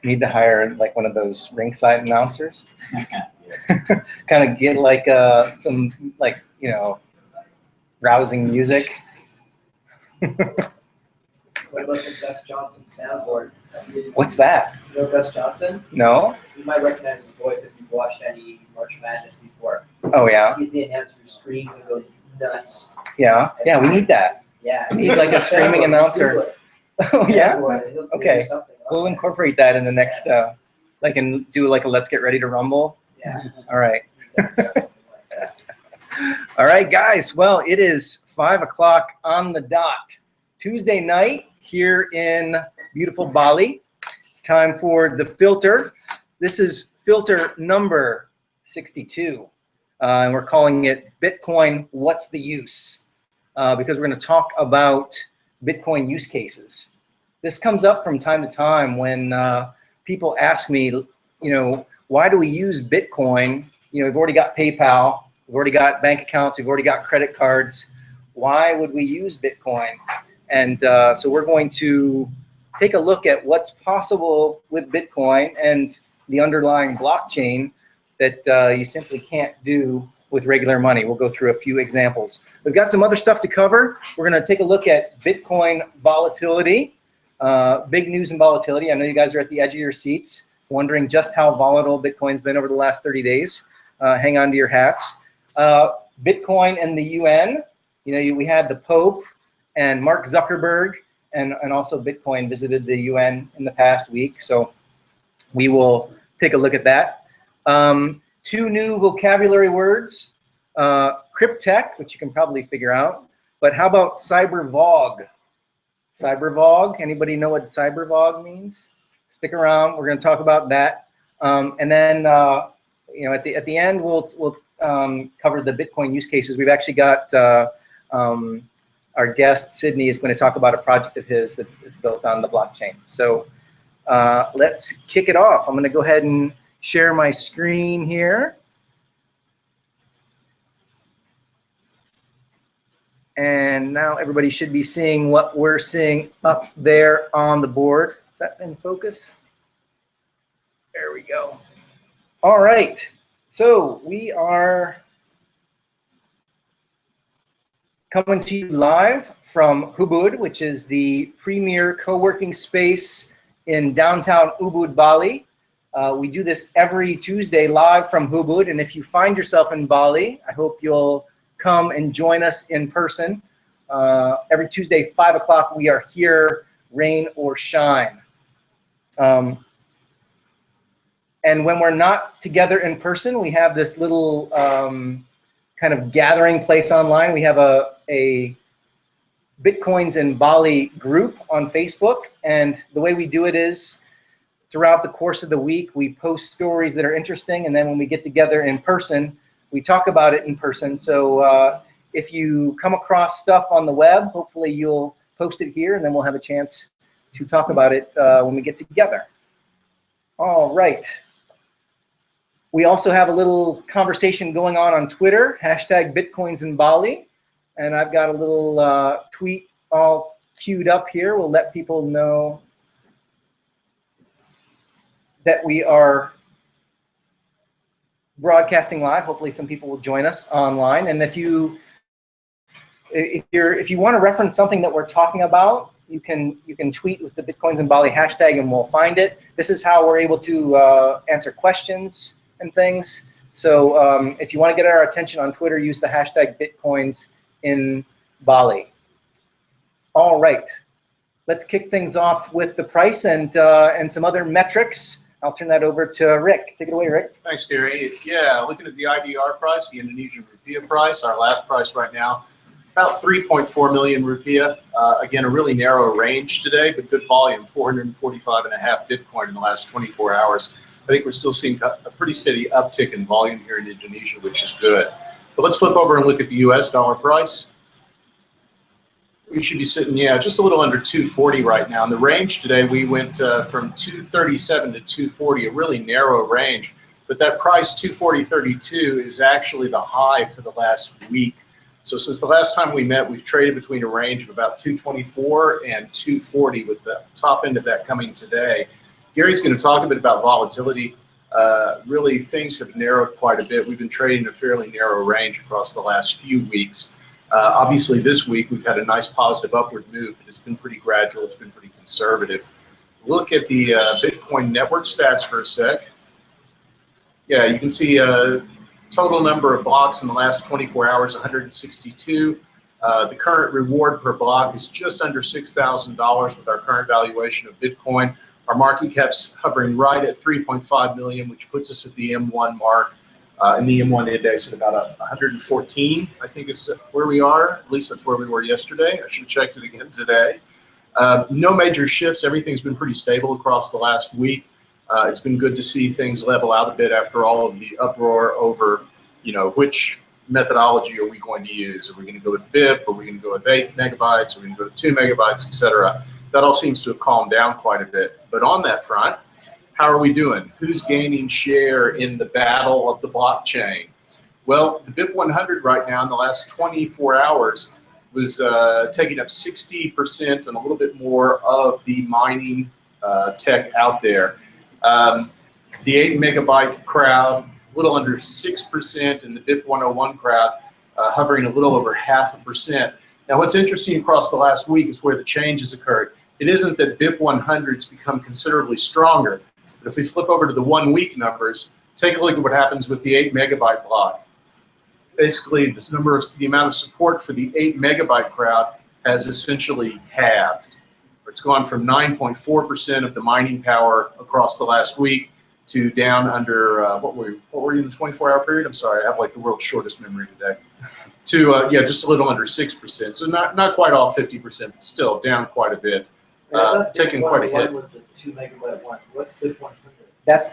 Need to hire like one of those ringside announcers. Kind of get like some like, you know, rousing music. What about the Gus Johnson soundboard? What's that? You know Gus Johnson? No? You might recognize his voice if you've watched any March Madness before. Oh, yeah? He's the announcer who screams and goes nuts. Yeah? Yeah, we need that. Yeah. We need like a screaming announcer. Oh, yeah? Okay. We'll incorporate that in the next, like, and do like a Let's Get Ready to Rumble. Yeah. All right. All right, guys. Well, it is 5 o'clock on the dot. Tuesday night here in beautiful Bali. It's time for the filter. This is filter number 62. And we're calling it Bitcoin, What's the Use? Because we're going to talk about Bitcoin use cases. This comes up from time to time when people ask me, you know, why do we use Bitcoin? You know, we've already got PayPal, we've already got bank accounts, we've already got credit cards. Why would we use Bitcoin? And so we're going to take a look at what's possible with Bitcoin and the underlying blockchain that you simply can't do with regular money. We'll go through a few examples. We've got some other stuff to cover. We're going to take a look at Bitcoin volatility, big news and volatility. I know you guys are at the edge of your seats, wondering just how volatile Bitcoin's been over the last 30 days. Hang on to your hats. Bitcoin and the UN. You know, we had the Pope and Mark Zuckerberg and also Bitcoin visited the UN in the past week. So we will take a look at that. Two new vocabulary words, cryptech, which you can probably figure out. But how about cybervog? Cybervog, anybody know what cybervog means? Stick around, we're gonna talk about that. And then, you know, at the end, we'll cover the Bitcoin use cases. We've actually got our guest, Sydney, is going to talk about a project of his that's built on the blockchain. So let's kick it off. I'm going to go ahead and share my screen here. And now everybody should be seeing what we're seeing up there on the board. Is that in focus? There we go. All right. So we are coming to you live from Hubud, which is the premier co-working space in downtown Ubud, Bali. We do this every Tuesday live from Hubud, and if you find yourself in Bali, I hope you'll come and join us in person. Every Tuesday, 5 o'clock, we are here, rain or shine. And when we're not together in person, we have this little kind of gathering place online. We have a Bitcoins in Bali group on Facebook, and the way we do it is throughout the course of the week, we post stories that are interesting, and then when we get together in person, we talk about it in person. So if you come across stuff on the web, hopefully you'll post it here, and then we'll have a chance to talk about it when we get together. All right. We also have a little conversation going on Twitter, hashtag Bitcoins in Bali. And I've got a little tweet all queued up here. We'll let people know that we are broadcasting live. Hopefully some people will join us online. And if you want to reference something that we're talking about, you can tweet with the Bitcoins in Bali hashtag and we'll find it. This is how we're able to answer questions and things. So if you want to get our attention on Twitter, use the hashtag Bitcoins in Bali. All right, let's kick things off with the price and some other metrics. I'll turn that over to Rick. Take it away, Rick. Thanks, Gary. Yeah, looking at the IDR price, the Indonesian rupiah price, our last price right now, about 3.4 million rupiah. Again, a really narrow range today, but good volume, 445.5 Bitcoin in the last 24 hours. I think we're still seeing a pretty steady uptick in volume here in Indonesia, which is good. But let's flip over and look at the US dollar price. We should be sitting, yeah, just a little under 240 right now. In the range today, we went from 237 to 240, a really narrow range. But that price, 240.32, is actually the high for the last week. So since the last time we met, we've traded between a range of about 224 and 240, with the top end of that coming today. Gary's going to talk a bit about volatility. Really, things have narrowed quite a bit. We've been trading a fairly narrow range across the last few weeks. Obviously, this week we've had a nice positive upward move, but it's been pretty gradual. It's been pretty conservative. Look at the Bitcoin network stats for a sec. Yeah, you can see total number of blocks in the last 24 hours, 162. The current reward per block is just under $6,000 with our current valuation of Bitcoin. Our market cap's hovering right at 3.5 million, which puts us at the M1 mark. In the M1 index at about 114, I think is where we are. At least that's where we were yesterday. I should have checked it again today. No major shifts. Everything's been pretty stable across the last week. It's been good to see things level out a bit after all of the uproar over, which methodology are we going to use? Are we going to go with BIP? Are we going to go with 8 megabytes? Are we going to go with 2 megabytes, etc.? That all seems to have calmed down quite a bit. But on that front, how are we doing? Who's gaining share in the battle of the blockchain? Well, the BIP 100 right now in the last 24 hours was taking up 60% and a little bit more of the mining tech out there. The 8 megabyte crowd, a little under 6%, and the BIP 101 crowd hovering a little over 0.5%. Now, what's interesting across the last week is where the changes occurred. It isn't that BIP 100's become considerably stronger, but if we flip over to the 1 week numbers, take a look at what happens with the 8 megabyte block. Basically, the amount of support for the 8 megabyte crowd has essentially halved. It's gone from 9.4% of the mining power across the last week to down under, what were you in the 24-hour period? I'm sorry, I have like the world's shortest memory today. To, yeah, just a little under 6%. So not quite all 50%, but still down quite a bit. Taking quite a hit. Was the 2 megabyte one? What's BIP 100? That's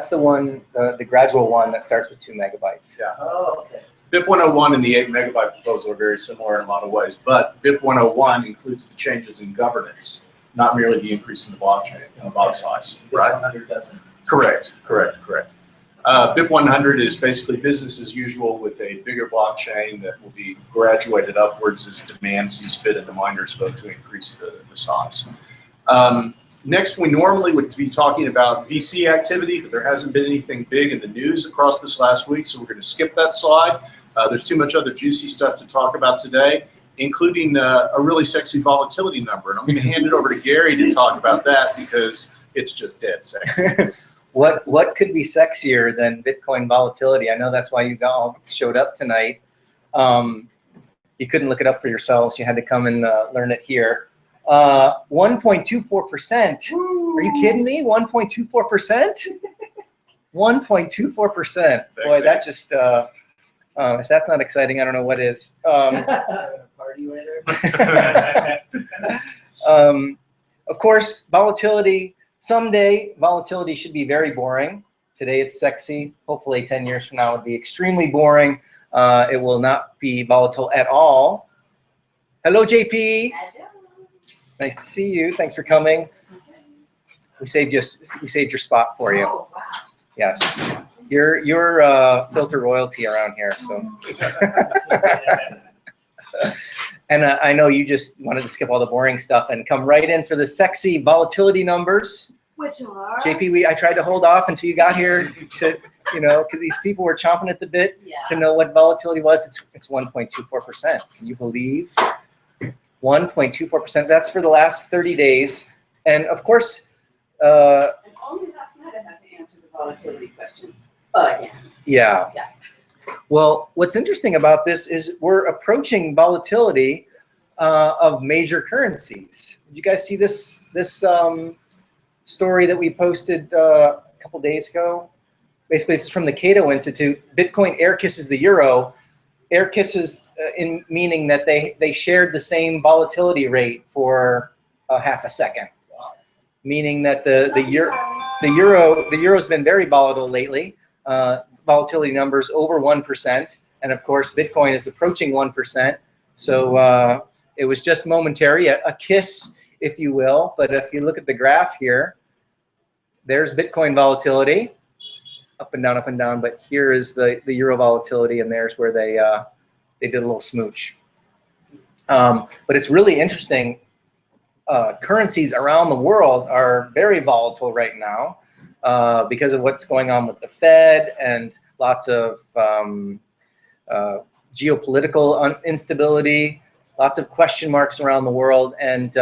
the one, the gradual one that starts with 2 megabytes. Yeah. Oh, okay. BIP 101 and the 8 megabyte proposal are very similar in a lot of ways, but BIP 101 includes the changes in governance, not merely the increase in the blockchain, block size, right? BIP 100 doesn't. Correct. BIP 100 is basically business as usual with a bigger blockchain that will be graduated upwards as demand sees fit and the miners vote to increase the size. Next, we normally would be talking about VC activity, but there hasn't been anything big in the news across this last week, so we're going to skip that slide. There's too much other juicy stuff to talk about today, including a really sexy volatility number. And I'm going to hand it over to Gary to talk about that because it's just dead sexy. What could be sexier than Bitcoin volatility? I know that's why you all showed up tonight. You couldn't look it up for yourselves. You had to come and learn it here. 1.24%. Are you kidding me? 1.24%? 1.24%. Boy, that just, if that's not exciting, I don't know what is. Party later. Of course, volatility. Someday, volatility should be very boring. Today, it's sexy. Hopefully, 10 years from now, it will be extremely boring. It will not be volatile at all. Hello, JP. Hello. Nice to see you. Thanks for coming. We saved your spot for you. Oh, wow. Yes, you're filter royalty around here. So, and I know you just wanted to skip all the boring stuff and come right in for the sexy volatility numbers. Which are? JP, I tried to hold off until you got here to, because these people were chomping at the bit to know what volatility was. It's 1.24%. Can you believe? 1.24%. That's for the last 30 days. And of course, And only last night I had to answer the volatility question again. Yeah. Well, what's interesting about this is we're approaching volatility of major currencies. Did you guys see this story that we posted a couple days ago? Basically, it's from the Cato Institute. Bitcoin air kisses the euro. Air kisses in meaning that they shared the same volatility rate for half a second. Meaning that the euro's been very volatile lately. Volatility numbers over 1%, and of course Bitcoin is approaching 1%. So it was just momentary, a kiss, if you will. But if you look at the graph here, there's Bitcoin volatility, up and down, up and down. But here is the euro volatility, and there's where they They did a little smooch. But it's really interesting. Currencies around the world are very volatile right now because of what's going on with the Fed and lots of geopolitical instability, lots of question marks around the world. And,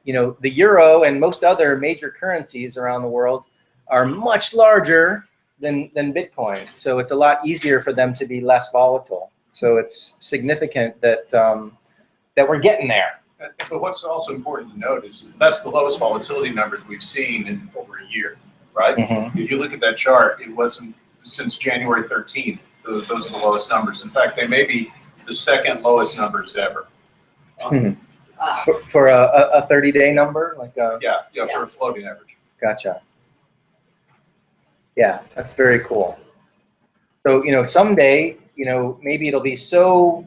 you know, the euro and most other major currencies around the world are much larger than Bitcoin. So it's a lot easier for them to be less volatile. So it's significant that, that we're getting there. But what's also important to note is that's the lowest volatility numbers we've seen in over a year, right? Mm-hmm. If you look at that chart, it wasn't since January 13th. Those are the lowest numbers. In fact, they may be the second lowest numbers ever. Mm-hmm. For a 30-day number, like yeah, for a floating average. Gotcha. Yeah, that's very cool. So, you know, someday, you know, maybe it'll be so,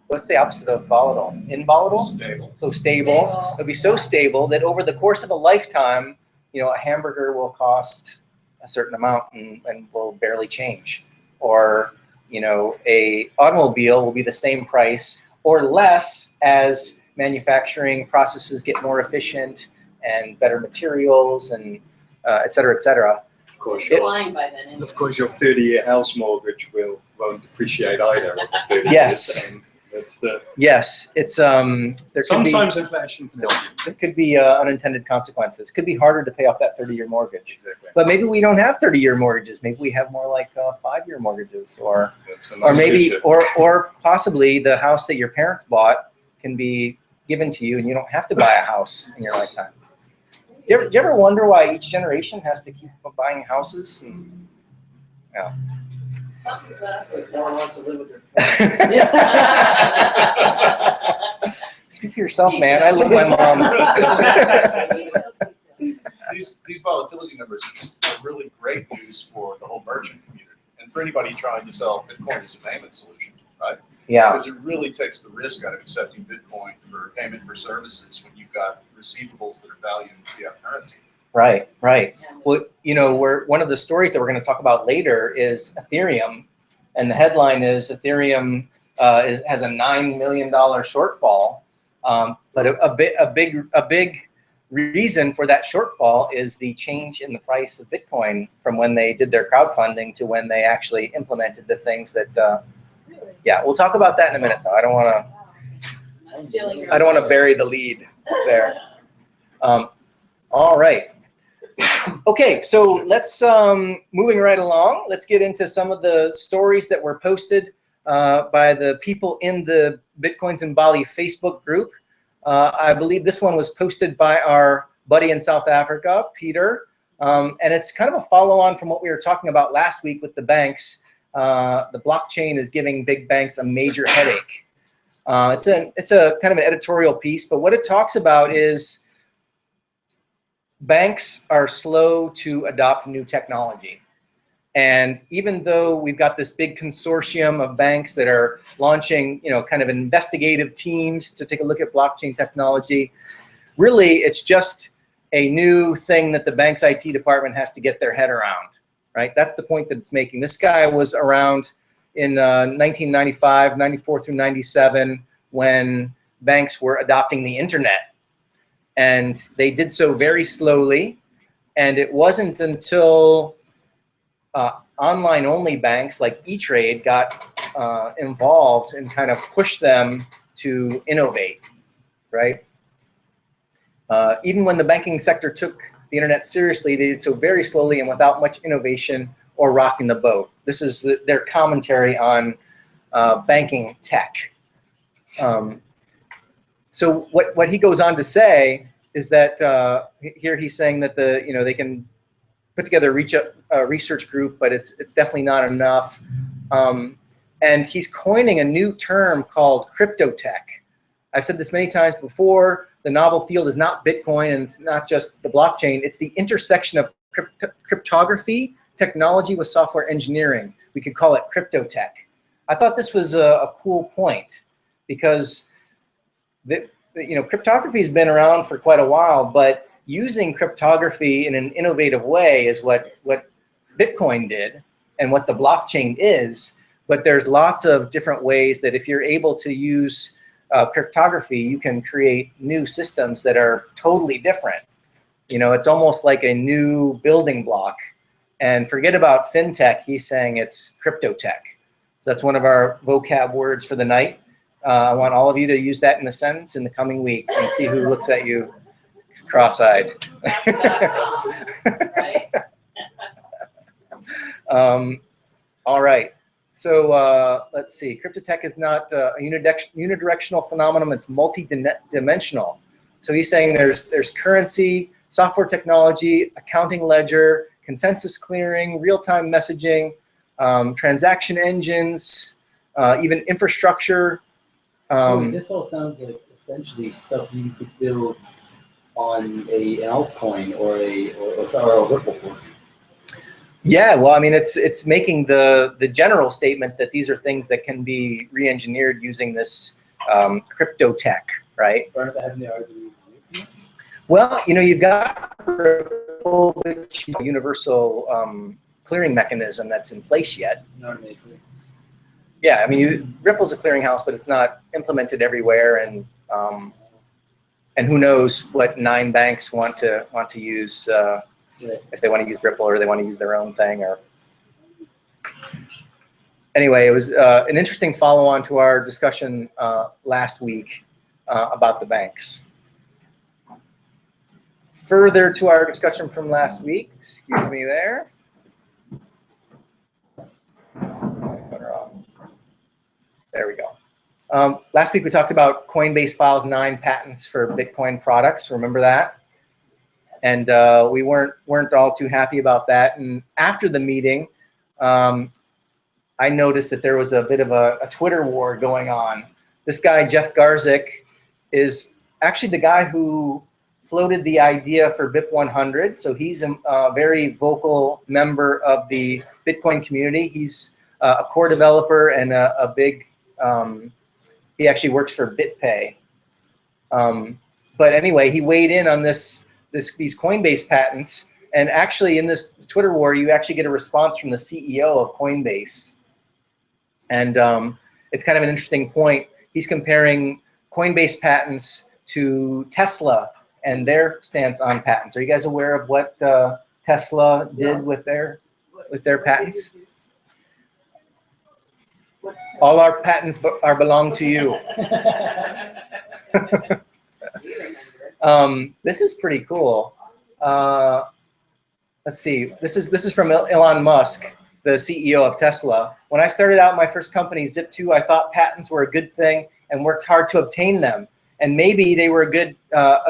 what's the opposite of volatile? Involatile? Stable. So stable. It'll be so stable that over the course of a lifetime, you know, a hamburger will cost a certain amount and will barely change. Or, you know, a automobile will be the same price or less as manufacturing processes get more efficient and better materials and et cetera, et cetera. Of course, Flying by then anyway. of course, your 30-year house mortgage won't depreciate either. over 30 Yes. years, and that's the. Yes, it's there could be Sometimes inflation can help you. there could be unintended consequences. Could be harder to pay off that 30-year mortgage. Exactly. But maybe we don't have 30-year mortgages. Maybe we have more like 5-year mortgages, or That's a nice maybe vision. or possibly the house that your parents bought can be given to you, and you don't have to buy a house in your lifetime. Do you ever wonder why each generation has to keep buying houses? And, yeah. Something's up. Because no one wants to live with their Speak for yourself, man. I live with my mom. These volatility numbers are really great news for the whole merchant community and for anybody trying to sell Bitcoin as a payment solution, right? Yeah. Because it really takes the risk out of accepting Bitcoin for payment for services when you've got receivables that are valued in fiat currency. Right. Right. Well, you know, one of the stories that we're going to talk about later is Ethereum, and the headline is Ethereum has a $9 million shortfall. But a big reason for that shortfall is the change in the price of Bitcoin from when they did their crowdfunding to when they actually implemented the things that. Yeah, we'll talk about that in a minute, though. I don't want to bury the lead there. All right. Okay, so let's moving right along. Let's get into some of the stories that were posted by the people in the Bitcoins in Bali Facebook group. I believe this one was posted by our buddy in South Africa, Peter, and it's kind of a follow-on from what we were talking about last week with the banks. The blockchain is giving big banks a major headache. It's a kind of an editorial piece, but what it talks about is banks are slow to adopt new technology. And even though we've got this big consortium of banks that are launching, you know, kind of investigative teams to take a look at blockchain technology, really it's just a new thing that the bank's IT department has to get their head around, right? That's the point that it's making. This guy was around in 1995, 94 through 97, when banks were adopting the internet. And they did so very slowly. And it wasn't until online-only banks like E-Trade got involved and kind of pushed them to innovate, right? Even when the banking sector took the internet seriously, they did so very slowly and without much innovation or rocking the boat. This is their commentary on banking tech. So what he goes on to say is that here he's saying that they can put together a research group, but it's definitely not enough. And he's coining a new term called crypto tech. I've said this many times before. The novel field is not Bitcoin, and it's not just the blockchain. It's the intersection of cryptography, technology with software engineering. We could call it crypto tech. I thought this was a cool point because cryptography has been around for quite a while, but using cryptography in an innovative way is what Bitcoin did and what the blockchain is. But there's lots of different ways that if you're able to use cryptography, you can create new systems that are totally different. You know, it's almost like a new building block. And forget about fintech, he's saying it's cryptotech. So that's one of our vocab words for the night. I want all of you to use that in a sentence in the coming week and see who looks at you cross-eyed. Right? All right. So let's see. Cryptotech is not a unidirectional phenomenon. It's multi-dimensional. So he's saying there's currency, software technology, accounting ledger, consensus clearing, real-time messaging, transaction engines, even infrastructure. This all sounds like essentially stuff you could build on an altcoin or a Ripple fork. Yeah, well, I mean, it's making the general statement that these are things that can be re-engineered using this crypto tech, right? Aren't they having the argument? Well, you know, you've got Ripple, which is a universal clearing mechanism that's in place yet. Yeah, I mean, Ripple's a clearinghouse, but it's not implemented everywhere, and who knows what 9 banks want to use. If they want to use Ripple or they want to use their own thing. Or anyway, it was an interesting follow-on to our discussion last week about the banks. Further to our discussion from last week, excuse me there. There we go. Last week we talked about Coinbase files 9 patents for Bitcoin products. Remember that? And we weren't all too happy about that. And after the meeting, I noticed that there was a bit of a Twitter war going on. This guy, Jeff Garzik, is actually the guy who floated the idea for BIP 100. So he's a very vocal member of the Bitcoin community. He's a core developer and a big, he actually works for BitPay. But anyway, he weighed in on these Coinbase patents, and actually in this Twitter war, you actually get a response from the CEO of Coinbase. And it's kind of an interesting point. He's comparing Coinbase patents to Tesla and their stance on patents. Are you guys aware of what Tesla did with their patents? All our patents belong to you. This is pretty cool. Let's see. This is from Elon Musk, the CEO of Tesla. When I started out my first company, Zip2, I thought patents were a good thing and worked hard to obtain them. And maybe they were a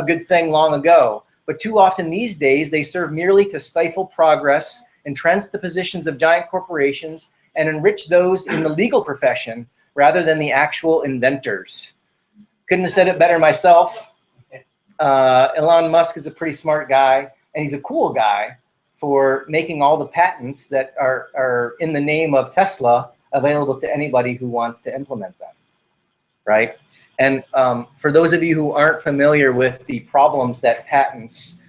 good thing long ago. But too often these days, they serve merely to stifle progress, entrench the positions of giant corporations, and enrich those in the legal profession rather than the actual inventors. Couldn't have said it better myself. Elon Musk is a pretty smart guy, and he's a cool guy for making all the patents that are in the name of Tesla available to anybody who wants to implement them, right? And for those of you who aren't familiar with the problems that patents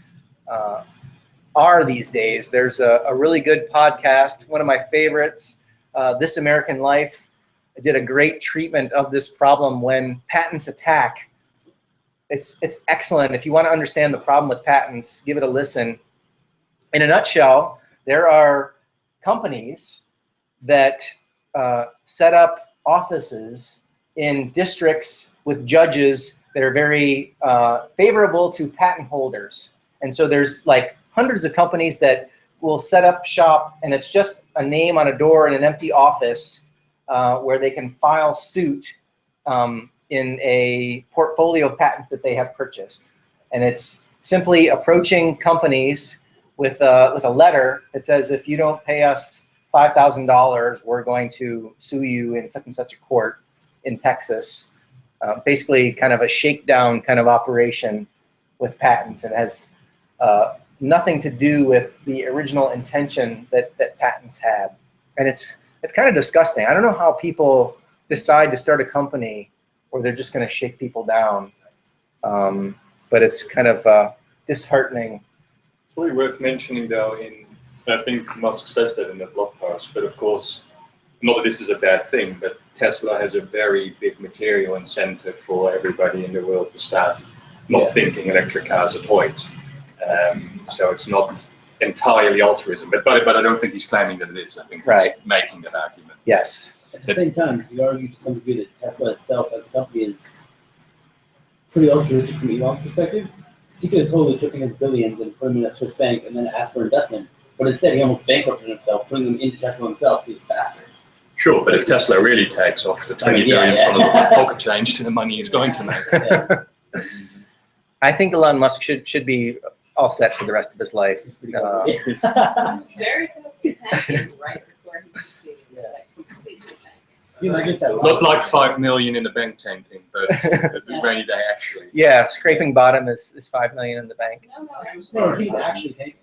are these days, there's a really good podcast, one of my favorites, This American Life. I did a great treatment of this problem when patents attack. It's excellent. If you want to understand the problem with patents, give it a listen. In a nutshell, there are companies that set up offices in districts with judges that are very favorable to patent holders. And so there's like hundreds of companies that will set up shop, and it's just a name on a door in an empty office where they can file suit in a portfolio of patents that they have purchased. And it's simply approaching companies with a letter that says, if you don't pay us $5,000, we're going to sue you in such and such a court in Texas. Basically kind of a shakedown kind of operation with patents. It has nothing to do with the original intention that patents had. And it's kind of disgusting. I don't know how people decide to start a company or they're just going to shake people down. But it's kind of disheartening. It's probably worth mentioning though, I think Musk says that in the blog post, but of course, not that this is a bad thing, but Tesla has a very big material incentive for everybody in the world to start not thinking electric cars are toys. So it's not entirely altruism, but I don't think he's claiming that it is. I think he's making that argument. Yes. At the same time, you argue to some degree that Tesla itself as a company is pretty altruistic from Elon's perspective. Because he could have totally taken his billions and put them in a Swiss bank and then asked for investment. But instead, he almost bankrupted himself, putting them into Tesla himself. He was faster. Sure, but if Tesla really takes off, the $20 billion pocket change to the money he's going to make. I think Elon Musk should be all set for the rest of his life. Very close to tanking right before he succeeded. Like completely tanking. Not like 5 million in the bank tanking, but the rainy day actually. Yeah, scraping bottom is 5 million in the bank. No, he's actually tanking.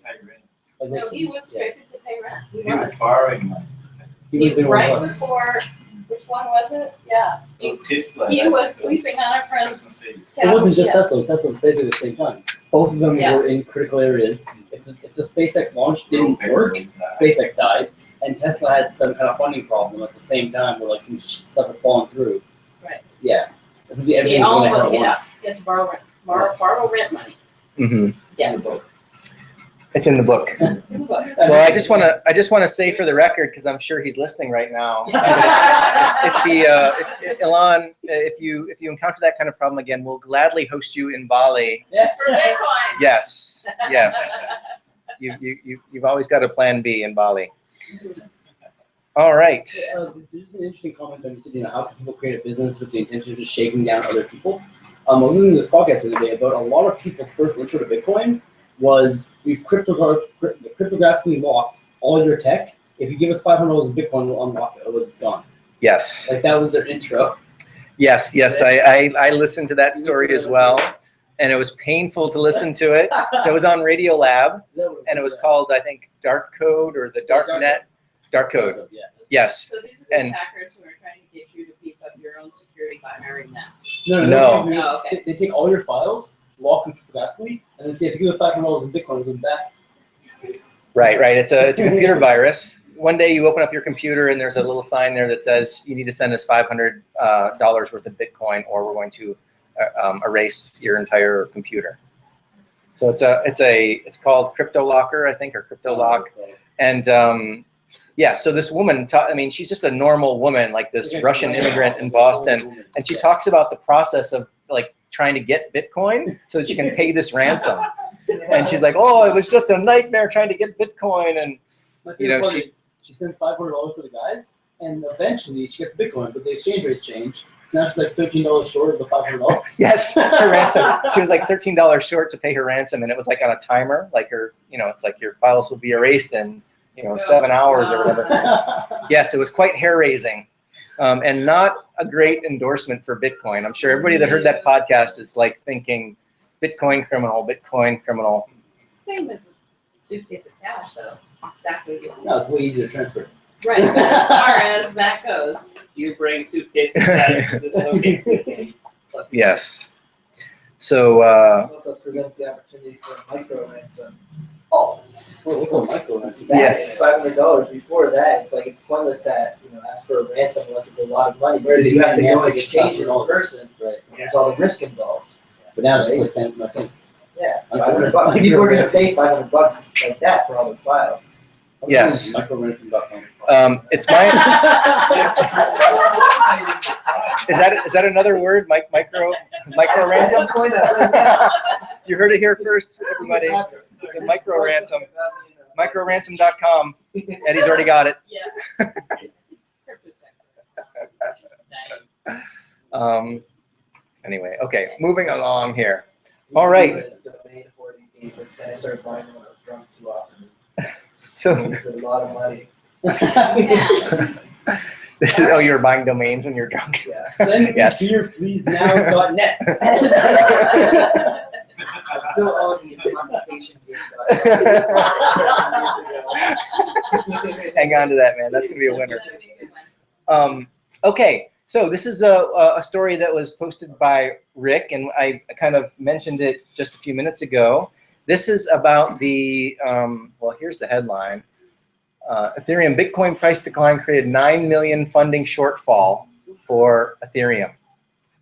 No, he was scraping to pay rent. He He was was. borrowing money. He would have been one Right of us. before, which one was it? Yeah. It was Tesla. He that was sleeping on a friend's Christmas Eve. It wasn't just couch. Tesla. Tesla was basically at the same time. Both of them were in critical areas. If the SpaceX launch didn't work, SpaceX died, and Tesla had some kind of funding problem at the same time where like some stuff had fallen through. Right. Yeah. Essentially He everything was going almost, at once. he had to borrow rent money. Mm-hmm. Yes. It's in the book. It's in the book. Well, I just want to say for the record, because I'm sure he's listening right now. If Elon, if you encounter that kind of problem again, we'll gladly host you in Bali. For Bitcoin. Yes. You've always got a plan B in Bali. All right. There's an interesting comment on you said, how can people create a business with the intention of just shaking down other people? I was listening to this podcast the other day about a lot of people's first intro to Bitcoin was we've cryptographically locked all your tech. If you give us $500 in Bitcoin, we'll unlock it. Otherwise, it's gone. Yes. Like that was their intro. Yes. I listened to that story as well, and it was painful to listen to it. It was on Radio Lab, and it was called, I think, Dark Code or the Dark Net. Dark Code. Yeah. Yes. So these are And- these hackers who are trying to get you to beef up your own security by hiring them. No. Oh, okay. They take all your files, lock them cryptographically, and then say if you give us $500 in Bitcoin, we'll give it back. Right. It's a computer virus. One day you open up your computer and there's a little sign there that says you need to send us $500 worth of Bitcoin, or we're going to erase your entire computer. So it's called Crypto Locker, I think, or Crypto Lock. And so this woman, she's just a normal woman, like this Russian immigrant in Boston, and she talks about the process of like trying to get Bitcoin so that she can pay this ransom. And she's like, "Oh, it was just a nightmare trying to get Bitcoin." And she sends $500 to the guys, and eventually she gets Bitcoin, but the exchange rates change. So now she's like $13 short of the $500. yes, her ransom. She was like $13 short to pay her ransom, and it was like on a timer, like her, it's like your files will be erased in 7 hours or whatever. Yes, it was quite hair-raising, and not a great endorsement for Bitcoin. I'm sure everybody that heard that podcast is like thinking, Bitcoin criminal, Bitcoin criminal. It's the same as a suitcase of cash, though. Exactly the same. No, it's way easier to transfer. Right, but as far as that goes, you bring suitcase of cash to this location. Yes. So, It also presents the opportunity for a micro ransom. What's a micro ransom? Yes. $500. Before that, it's like it's pointless to ask for a ransom unless it's a lot of money. Whereas you have to go and exchange it in person. Right. There's all the risk involved. But now it's just like saying, I think. Yeah, $500. People are going to pay $500 like that for all the files. yes. Microransom.com. It's my. Is that another word? Micro ransom. You heard it here first, everybody. The micro ransom. Microransom.com. Eddie's already got it. Yeah. Anyway, okay, moving along here. All right. Domain for it, I started buying them when I was drunk too often. So It's a lot of money. Yeah. this is you're buying domains when you're drunk. Yeah. Send Yes. me here, please, now.net. I still own the constipation game. Hang on to that, man. That's gonna be a winner. Okay, so this is a story that was posted by Rick, and I kind of mentioned it just a few minutes ago. This is about the, well, here's the headline. Ethereum Bitcoin price decline created 9 million funding shortfall for Ethereum.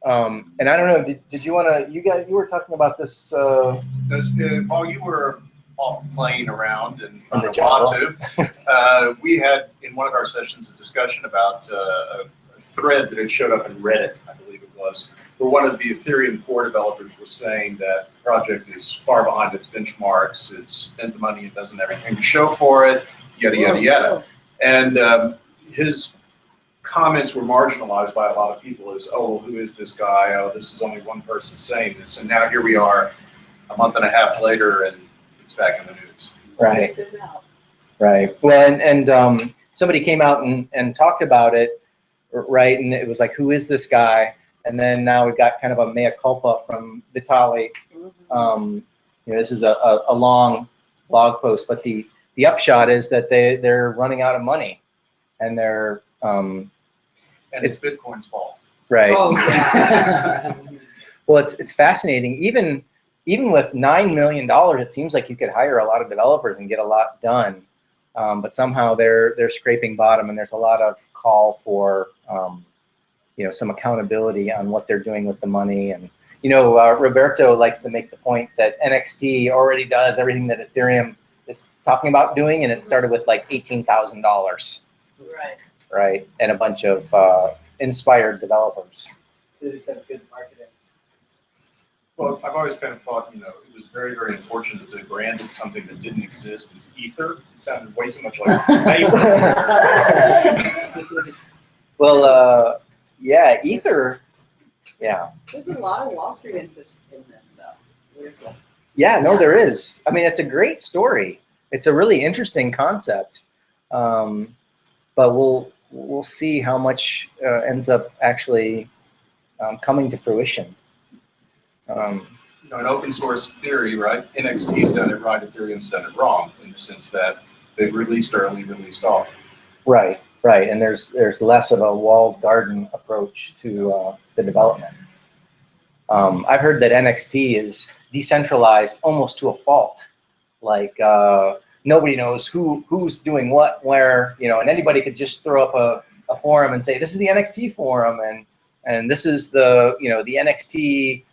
And I don't know, did you want to, you were talking about this. While you were off playing around and On on the a Java. Watu, we had in one of our sessions a discussion about a thread that had showed up in Reddit, I believe it was, where one of the Ethereum core developers was saying that the project is far behind its benchmarks, it's spent the money and doesn't have anything to show for it, yada, yada, yada. And his comments were marginalized by a lot of people as, oh, who is this guy? Oh, this is only one person saying this. And now here we are a month and a half later and it's back in the news. Right. Check this out. Right. Well, and somebody came out and talked about it, right? And it was like, who is this guy? And then now we've got kind of a mea culpa from Vitalik. This is a long blog post, but the upshot is that they're running out of money, and they're And it's Bitcoin's fault. right. Oh, yeah. Well, it's fascinating. Even with $9 million, it seems like you could hire a lot of developers and get a lot done. But somehow they're scraping bottom, and there's a lot of call for some accountability on what they're doing with the money. And Roberto likes to make the point that NXT already does everything that Ethereum is talking about doing, and it started with like $18,000, Right. right? And a bunch of inspired developers. They just have good marketing. Well, I've always kind of thought, it was very, very unfortunate that they branded something that didn't exist as Ether. It sounded way too much like paper. Well, yeah, Ether, yeah. There's a lot of Wall Street interest in this stuff. Weirdly. Yeah, no, there is. I mean, it's a great story. It's a really interesting concept, but we'll see how much ends up actually coming to fruition. An open source theory, right? NXT's done it right, Ethereum's done it wrong, in the sense that they've released early, released often. Right, and there's less of a walled garden approach to the development. I've heard that NXT is decentralized almost to a fault. Like nobody knows who's doing what, where, and anybody could just throw up a forum and say, this is the NXT forum, and this is the the NXT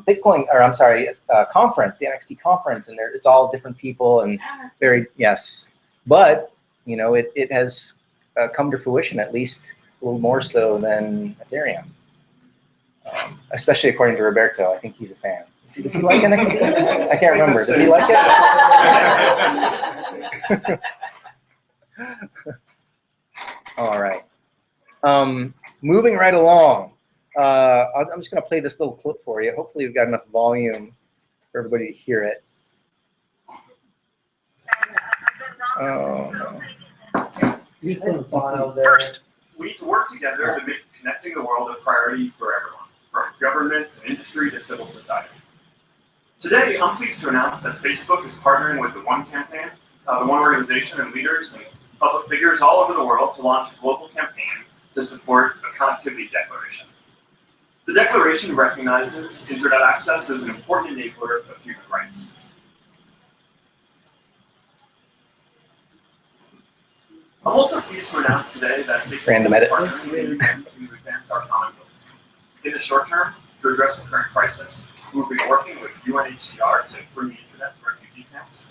Bitcoin, or I'm sorry, conference, the NXT conference, and it's all different people and very, yes. But, it has come to fruition, at least a little more so than Ethereum. Especially according to Roberto. I think he's a fan. Does he like NXT? I can't remember. Does he like it? All right. Moving right along. I'm just going to play this little clip for you. Hopefully we've got enough volume for everybody to hear it. Oh, no. First, we need to work together to make connecting the world a priority for everyone, from governments and industry to civil society. Today, I'm pleased to announce that Facebook is partnering with the One campaign, the One organization, and leaders and public figures all over the world to launch a global campaign to support a connectivity declaration. The declaration recognizes internet access as an important enabler of human rights. I'm also pleased to announce today that Facebook is partnering with UNICEF to advance our common goals. In the short term, to address the current crisis, we will be working with UNHCR to bring the internet to refugee camps.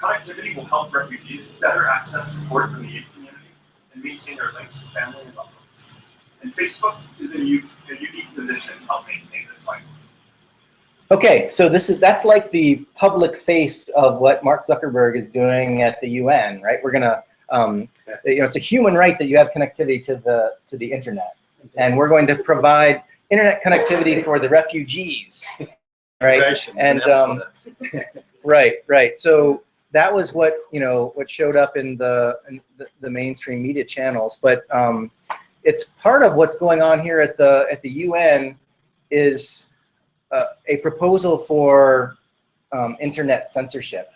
Connectivity will help refugees better access support from the aid community and maintain their links to family and loved ones. And Facebook is in a unique position to help maintain this life. Okay, so that's like the public face of what Mark Zuckerberg is doing at the UN, right? We're gonna, it's a human right that you have connectivity to the internet, and we're going to provide internet connectivity for the refugees, right? And right. So that was what what showed up in the mainstream media channels, but it's part of what's going on here at the UN is a proposal for internet censorship,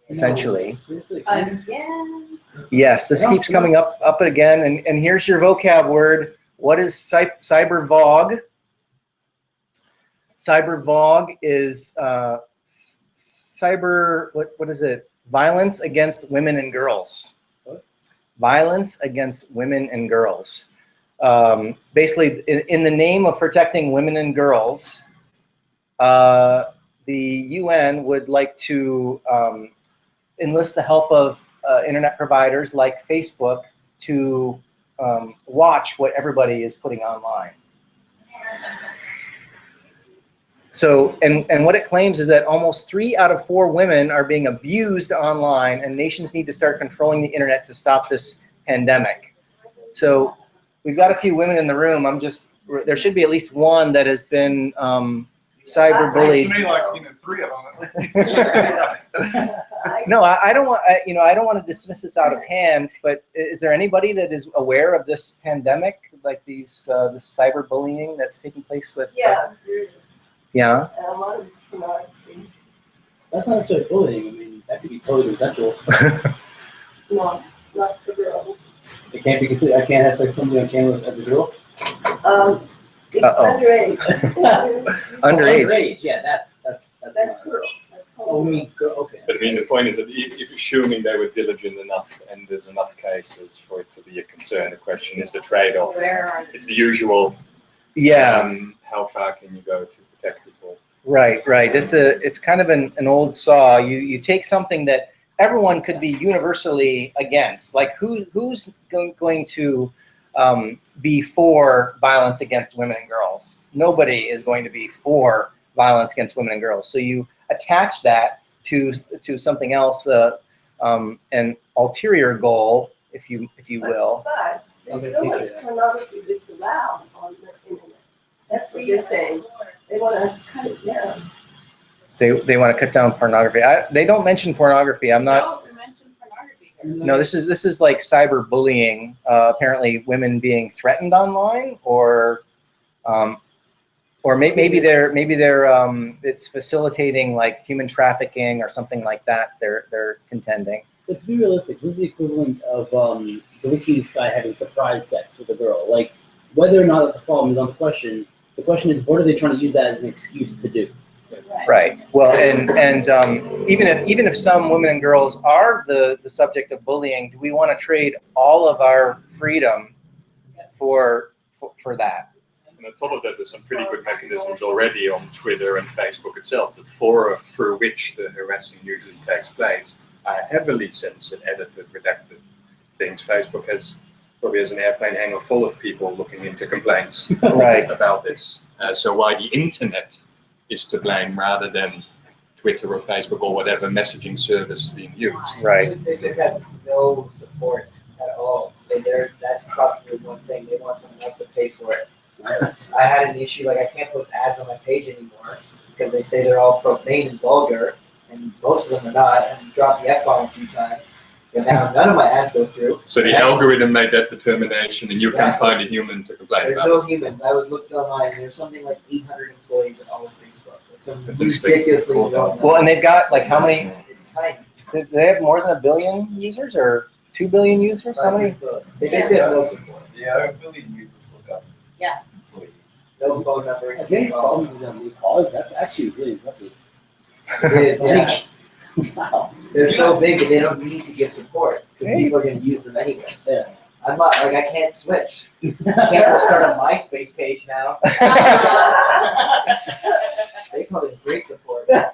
essentially. Again? Yes, this keeps coming up again, and here's your vocab word. What is cybervog? Cybervog is cyber. What is it? Violence against women and girls. What? Violence against women and girls. Basically, in the name of protecting women and girls, the UN would like to enlist the help of internet providers like Facebook to watch what everybody is putting online. So, and what it claims is that almost 3 out of 4 women are being abused online, and nations need to start controlling the internet to stop this pandemic. So, we've got a few women in the room. There should be at least one that has been cyberbullied. Looks to me like 3 of them at least. No, I don't want. I don't want to dismiss this out of hand. But is there anybody that is aware of this pandemic, like this cyberbullying that's taking place with? Yeah, there is. Yeah. And a lot of it's pornography. That's not necessarily bullying. I mean, that could be totally consensual. No, not for girls. It can't be complete. I can't have sex with somebody on camera as a girl. It's Uh-oh. underage. Underage. Underage. Yeah, that's That's not. girls. That's Oh, I mean, okay. But I mean, the point is that if assuming they were diligent enough and there's enough cases for it to be a concern, the question is the trade-off. Where are It's the usual. Yeah. How far can you go to protect people? Right. It's kind of an old saw. You take something that everyone could be universally against. Like who's going to be for violence against women and girls? Nobody is going to be for violence against women and girls. So you attach that to something else, an ulterior goal, if you will. But there's Okay, so much picture that. pornography that's allowed on the internet. That's what they're saying. They want to cut it down. They want to cut down pornography. They don't mention pornography. I'm not. Don't mention pornography. No, this is like cyberbullying. Apparently, women being threatened online, or maybe they're it's facilitating like human trafficking or something like that. They're contending. But to be realistic, this is the equivalent of the WikiLeaks guy having surprise sex with a girl. Like, whether or not that's a problem is not the question. The question is, what are they trying to use that as an excuse to do? Right. Well, and even if some women and girls are the subject of bullying, do we want to trade all of our freedom for that? And on top of that, there's some pretty good mechanisms already on Twitter and Facebook itself. The fora through which the harassing usually takes place are heavily censored, edited, redacted things. Facebook probably has an airplane hangar full of people looking into complaints Right. about this. So why the internet is to blame rather than Twitter or Facebook or whatever messaging service is being used. Right. Facebook has no support at all. So that's probably one thing. They want someone else to pay for it. I had an issue, like I can't post ads on my page anymore because they say they're all profane and vulgar, and most of them are not. And dropped the F-bomb a few times. And now none of my ads go through. So the algorithm made that determination, and you can't find a human to complain There's about no it. humans. I was looking online. There's something like 800 employees in all of Facebook. It's some That's interesting. ridiculously low. Well, and they've got like how many? It's tiny. Do they have more than 1 billion users or 2 billion users? How many? They basically have no support. Yeah, I really use this for us. Yeah. Employees. No phone number. As many problems as that leak cause, that's actually really impressive. It is, yeah. Wow. They're so big that they don't need to get support because Hey. people are going to use them anyways. Yeah. I'm not like I can't switch. I can't go start a MySpace page now. They call it great support. How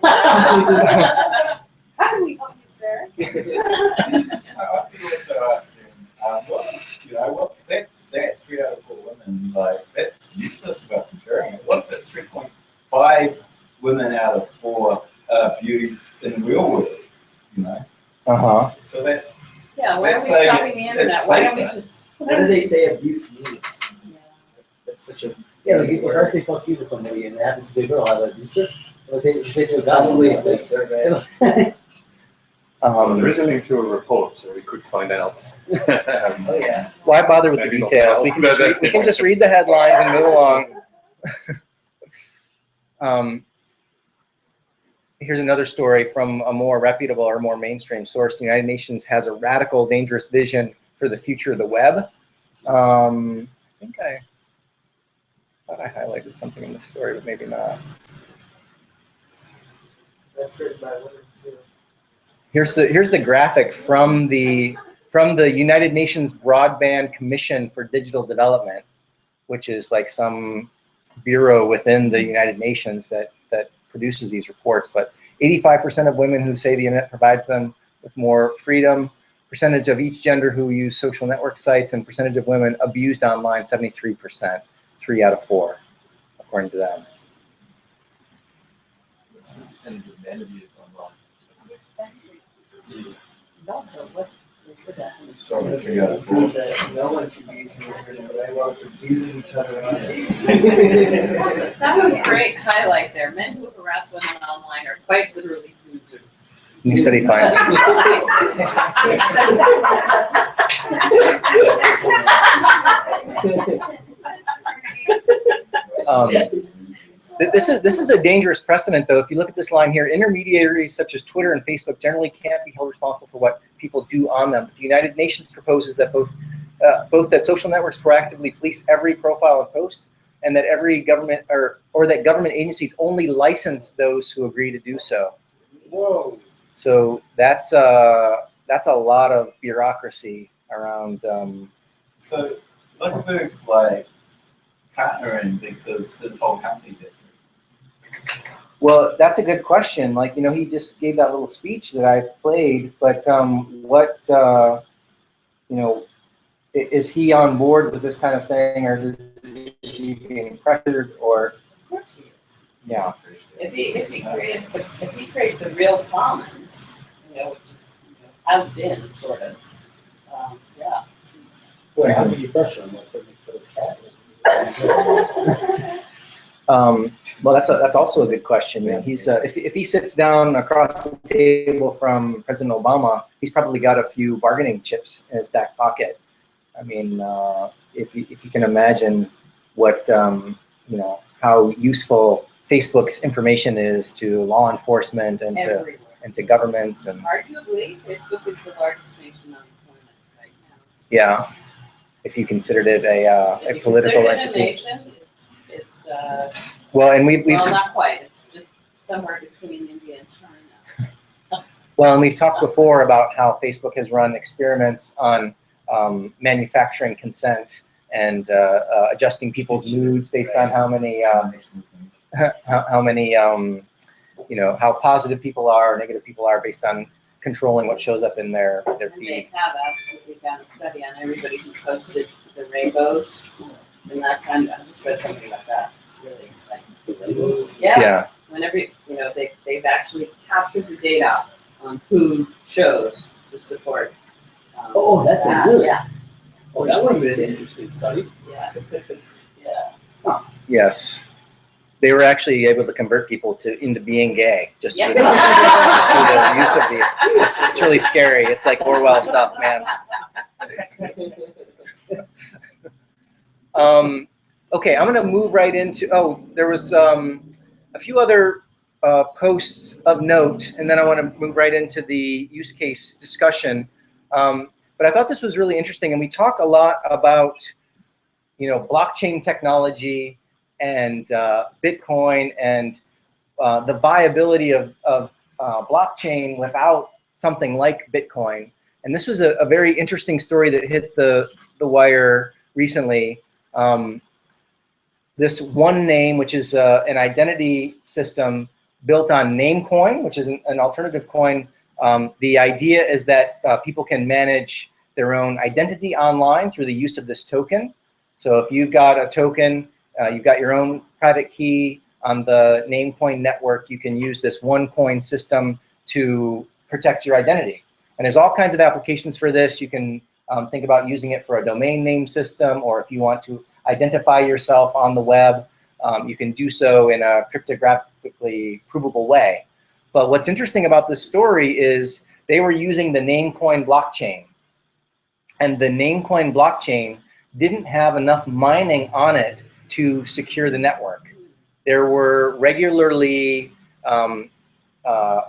can we help you, sir? I've been also asking, let's say it's 3 out of 4 women, like, that's useless about comparing it. What if it's 3.5 women out of 4 abused in the real world, Uh-huh. So that's, Yeah, why are we Let's say stopping the internet? it's Why don't we safer. just? What do they say abuse means? Yeah. That's such a Yeah, like if I say fuck you to somebody and it happens to be a girl, I'm like, you sure? Let's say to a guy, probably a this survey. There is a link to a report, so we could find out. Oh yeah. Why bother with the Maybe not details? now. We can just read the headlines and move along. Here's another story from a more reputable or more mainstream source. The United Nations has a radical, dangerous vision for the future of the web. I think I thought I highlighted something in the story, but maybe not. That's written by women too. Here's the graphic from the United Nations Broadband Commission for Digital Development, which is like some bureau within the United Nations that produces these reports. But 85% of women who say the internet provides them with more freedom, percentage of each gender who use social network sites, and percentage of women abused online, 73%, 3 out of 4, according to them. Also, what So let's figure out. No one should be using the internet, but everyone's abusing each other on it. That's a great highlight there. Men who harass women online are quite literally losers. New study finds. This is a dangerous precedent, though. If you look at this line here, intermediaries such as Twitter and Facebook generally can't be held responsible for what people do on them. But the United Nations proposes that both that social networks proactively police every profile and post, and that every government or that government agencies only license those who agree to do so. Whoa. So that's a lot of bureaucracy around. So Zuckerberg's like partnering because his whole company did. Well, that's a good question. Like, you know, he just gave that little speech that I played, but you know, is he on board with this kind of thing, or is he being pressured, or? Of course he is. Yeah. If he creates a real commons, you know, which has been sort of, yeah. Boy, how can you pressure him? Like, put his cat in? Well, that's also a good question. Yeah, he's if he sits down across the table from President Obama, he's probably got a few bargaining chips in his back pocket. I mean, if you can imagine what you know, how useful Facebook's information is to law enforcement and to governments, and arguably, Facebook is the largest nation on employment right now. yeah, if you considered it a political entity. It's well, and we've well, not quite. It's just somewhere between India and China. Well, and we've talked before about how Facebook has run experiments on manufacturing consent and adjusting people's moods based on how many you know, how positive people are or negative people are based on controlling what shows up in their And feed. they have absolutely done a study on everybody who posted the rainbows. And that time, I just read something about that. Really, like, yeah. Whenever, you know, they've actually captured the data on who chose to support. Oh, that's that. really? Yeah. Oh, that would have been an interesting study. Yeah. Yeah. Yes, they were actually able to convert people into being gay just Yep. through the use of the. It's really scary. It's like Orwell stuff, man. Okay, I'm going to move right into. Oh, there was a few other posts of note, and then I want to move right into the use case discussion. But I thought this was really interesting, and we talk a lot about, you know, blockchain technology and Bitcoin and the viability of blockchain without something like Bitcoin. And this was a very interesting story that hit the wire recently. This OneName, which is an identity system built on Namecoin, which is an alternative coin. The idea is that people can manage their own identity online through the use of this token. So if you've got a token, you've got your own private key on the Namecoin network, you can use this OneCoin system to protect your identity. And there's all kinds of applications for this. You can think about using it for a domain name system, or if you want to identify yourself on the web, you can do so in a cryptographically provable way. But what's interesting about this story is they were using the Namecoin blockchain. And the Namecoin blockchain didn't have enough mining on it to secure the network. There were regularly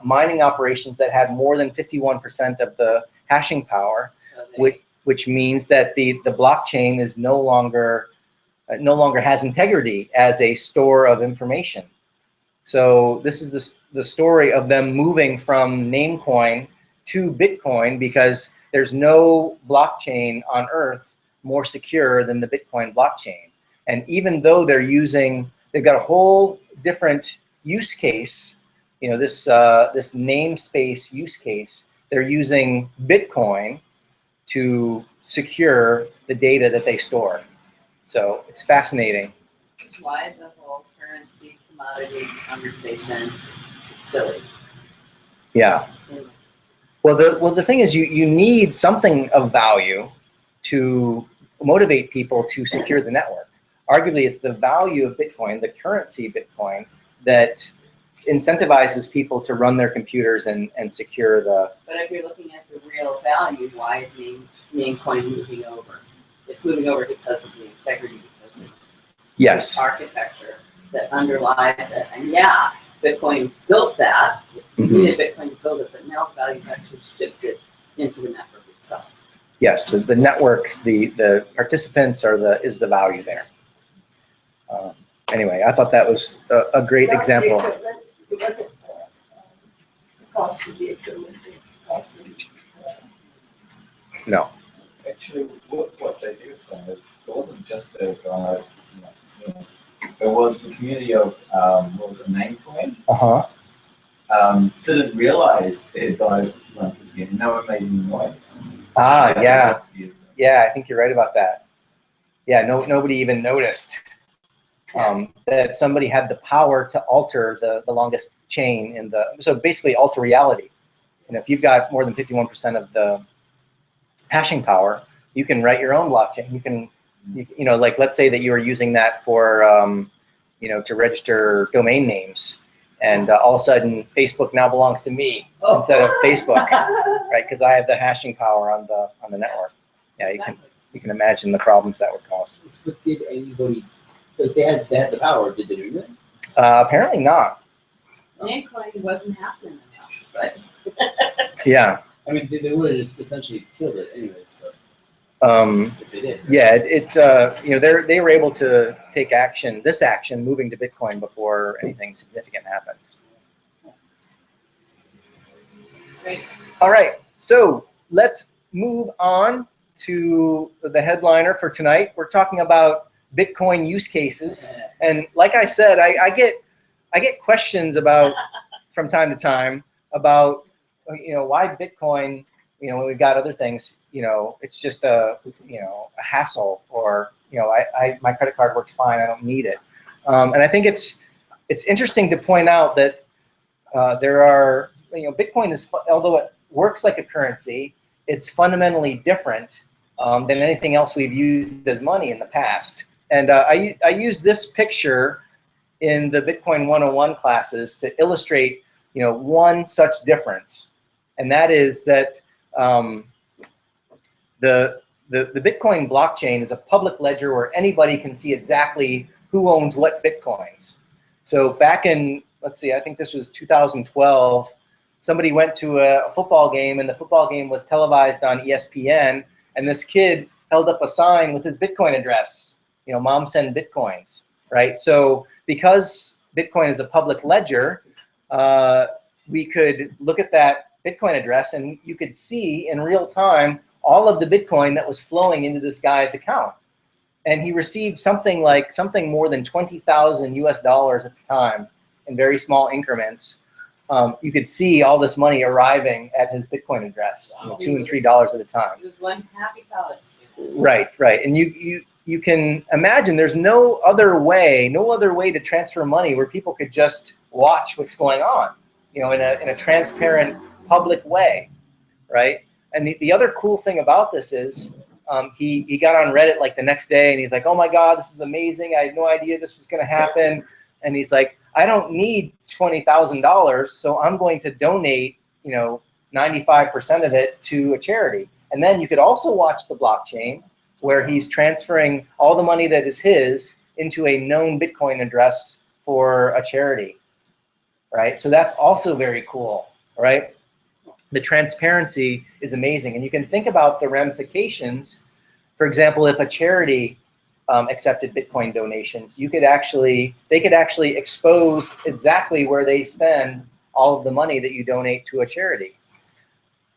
mining operations that had more than 51% of the hashing power, which means that the blockchain is no longer has integrity as a store of information. So this is the story of them moving from Namecoin to Bitcoin because there's no blockchain on Earth more secure than the Bitcoin blockchain. And even though they've got a whole different use case, this namespace use case, they're using Bitcoin to secure the data that they store. So it's fascinating. Which is why the whole currency commodity conversation is silly. Yeah. Well, the thing is, you need something of value to motivate people to secure the network. Arguably, it's the value of Bitcoin, the currency Bitcoin, that incentivizes people to run their computers and secure the. But if you're looking at the real value, why is Namecoin moving over? It's moving over because of the integrity, because of Yes. the architecture that underlies it. And yeah, Bitcoin built that. You needed Bitcoin to build it, but now value's actually shifted into the network itself. Yes, the network, the participants is the value there. Anyway, I thought that was a great example. It wasn't the cost of the equipment, the cost of No. Actually, what JD was saying is it wasn't just the guy, there was the community of what was it, Namecoin? Didn't realize it had gone over 51%. No one made any noise. Yeah. Yeah, I think you're right about that. Yeah, nobody even noticed that somebody had the power to alter the longest chain so basically alter reality. And if you've got more than 51% of the hashing power, you can write your own blockchain. You can, like let's say that you were using that for, to register domain names. And all of a sudden, Facebook now belongs to me instead of Facebook, right? Because I have the hashing power on the network. Yeah, you can imagine the problems that would cause. But did anybody? They had the power. Did they do that? Apparently not. Namecoin wasn't happening enough, but Yeah. I mean, they would have just essentially killed it anyway. So if they did. Yeah, they were able to take this action, moving to Bitcoin before anything significant happened. Great. All right, so let's move on to the headliner for tonight. We're talking about Bitcoin use cases, and like I said, I get questions about from time to time about why Bitcoin. When we've got other things, it's just a hassle, or my credit card works fine, I don't need it. And I think it's interesting to point out that there are, Bitcoin is, although it works like a currency, it's fundamentally different than anything else we've used as money in the past. And I use this picture in the Bitcoin 101 classes to illustrate, one such difference, and that is that the Bitcoin blockchain is a public ledger where anybody can see exactly who owns what Bitcoins. So back in, let's see, I think this was 2012, somebody went to a football game, and the football game was televised on ESPN, and this kid held up a sign with his Bitcoin address, Mom send Bitcoins, right? So because Bitcoin is a public ledger, we could look at that Bitcoin address, and you could see in real time all of the Bitcoin that was flowing into this guy's account. And he received something more than 20,000 US dollars at the time in very small increments. You could see all this money arriving at his Bitcoin address, $2 and $3 at a time. It was one happy college student. Right. And you can imagine there's no other way to transfer money where people could just watch what's going on, in a transparent, public way, right? And the other cool thing about this is he got on Reddit like the next day, and he's like, oh my God, this is amazing. I had no idea this was going to happen. And he's like, I don't need $20,000, so I'm going to donate, 95% of it to a charity. And then you could also watch the blockchain where he's transferring all the money that is his into a known Bitcoin address for a charity, right? So that's also very cool, right? The transparency is amazing, and you can think about the ramifications. For example, if a charity accepted Bitcoin donations, they could actually expose exactly where they spend all of the money that you donate to a charity.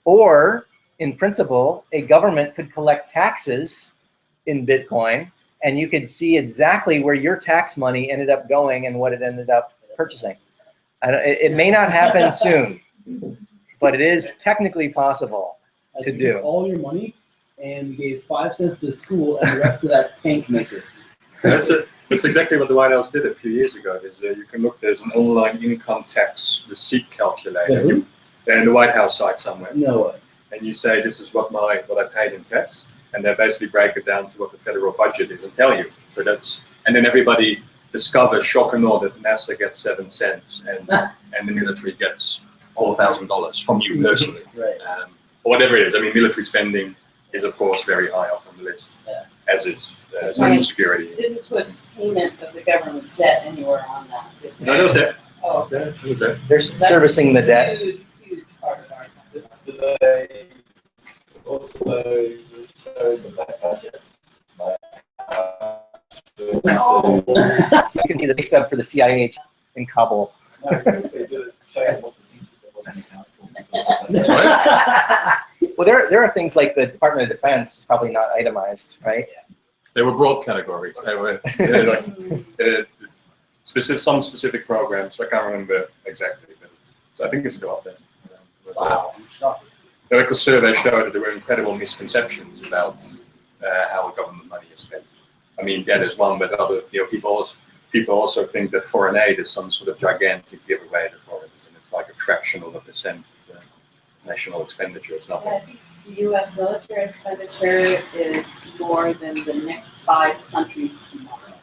Or, in principle, a government could collect taxes in Bitcoin, and you could see exactly where your tax money ended up going and what it ended up purchasing. It may not happen soon, but it is technically possible to do. All your money, and you gave 5 cents to the school, and the rest of that tank maker. That's exactly what the White House did a few years ago. You can look, there's an online income tax receipt calculator. They're in the White House site somewhere. No way. And you say, this is what I paid in tax, and they basically break it down to what the federal budget is and tell you. So and then everybody discovers, shock and awe, that NASA gets 7 cents and the military gets $4,000 from you personally. Right. Or whatever it is. I mean, military spending is, of course, very high up on the list, as is Social Security. Didn't put payment of the government debt anywhere on that. No, there was that. Oh, There was that. They're servicing the debt. huge, huge part of our country. Do they also show the back budget? You can see the big stub for the CIA in Kabul. No, seriously, did it show what percentage it wasn't accountable? Well, there are things like the Department of Defense is probably not itemized, right? They were broad categories. They were some specific programs. I can't remember exactly, but so I think it's still up there. Wow. The local survey showed that there were incredible misconceptions about how government money is spent. I mean, that is one, but other people also think that foreign aid is some sort of gigantic giveaway to foreigners, and it's like a fraction of a percent of the national expenditure. It's nothing. I think the U.S. military expenditure is more than the next 5 countries combined.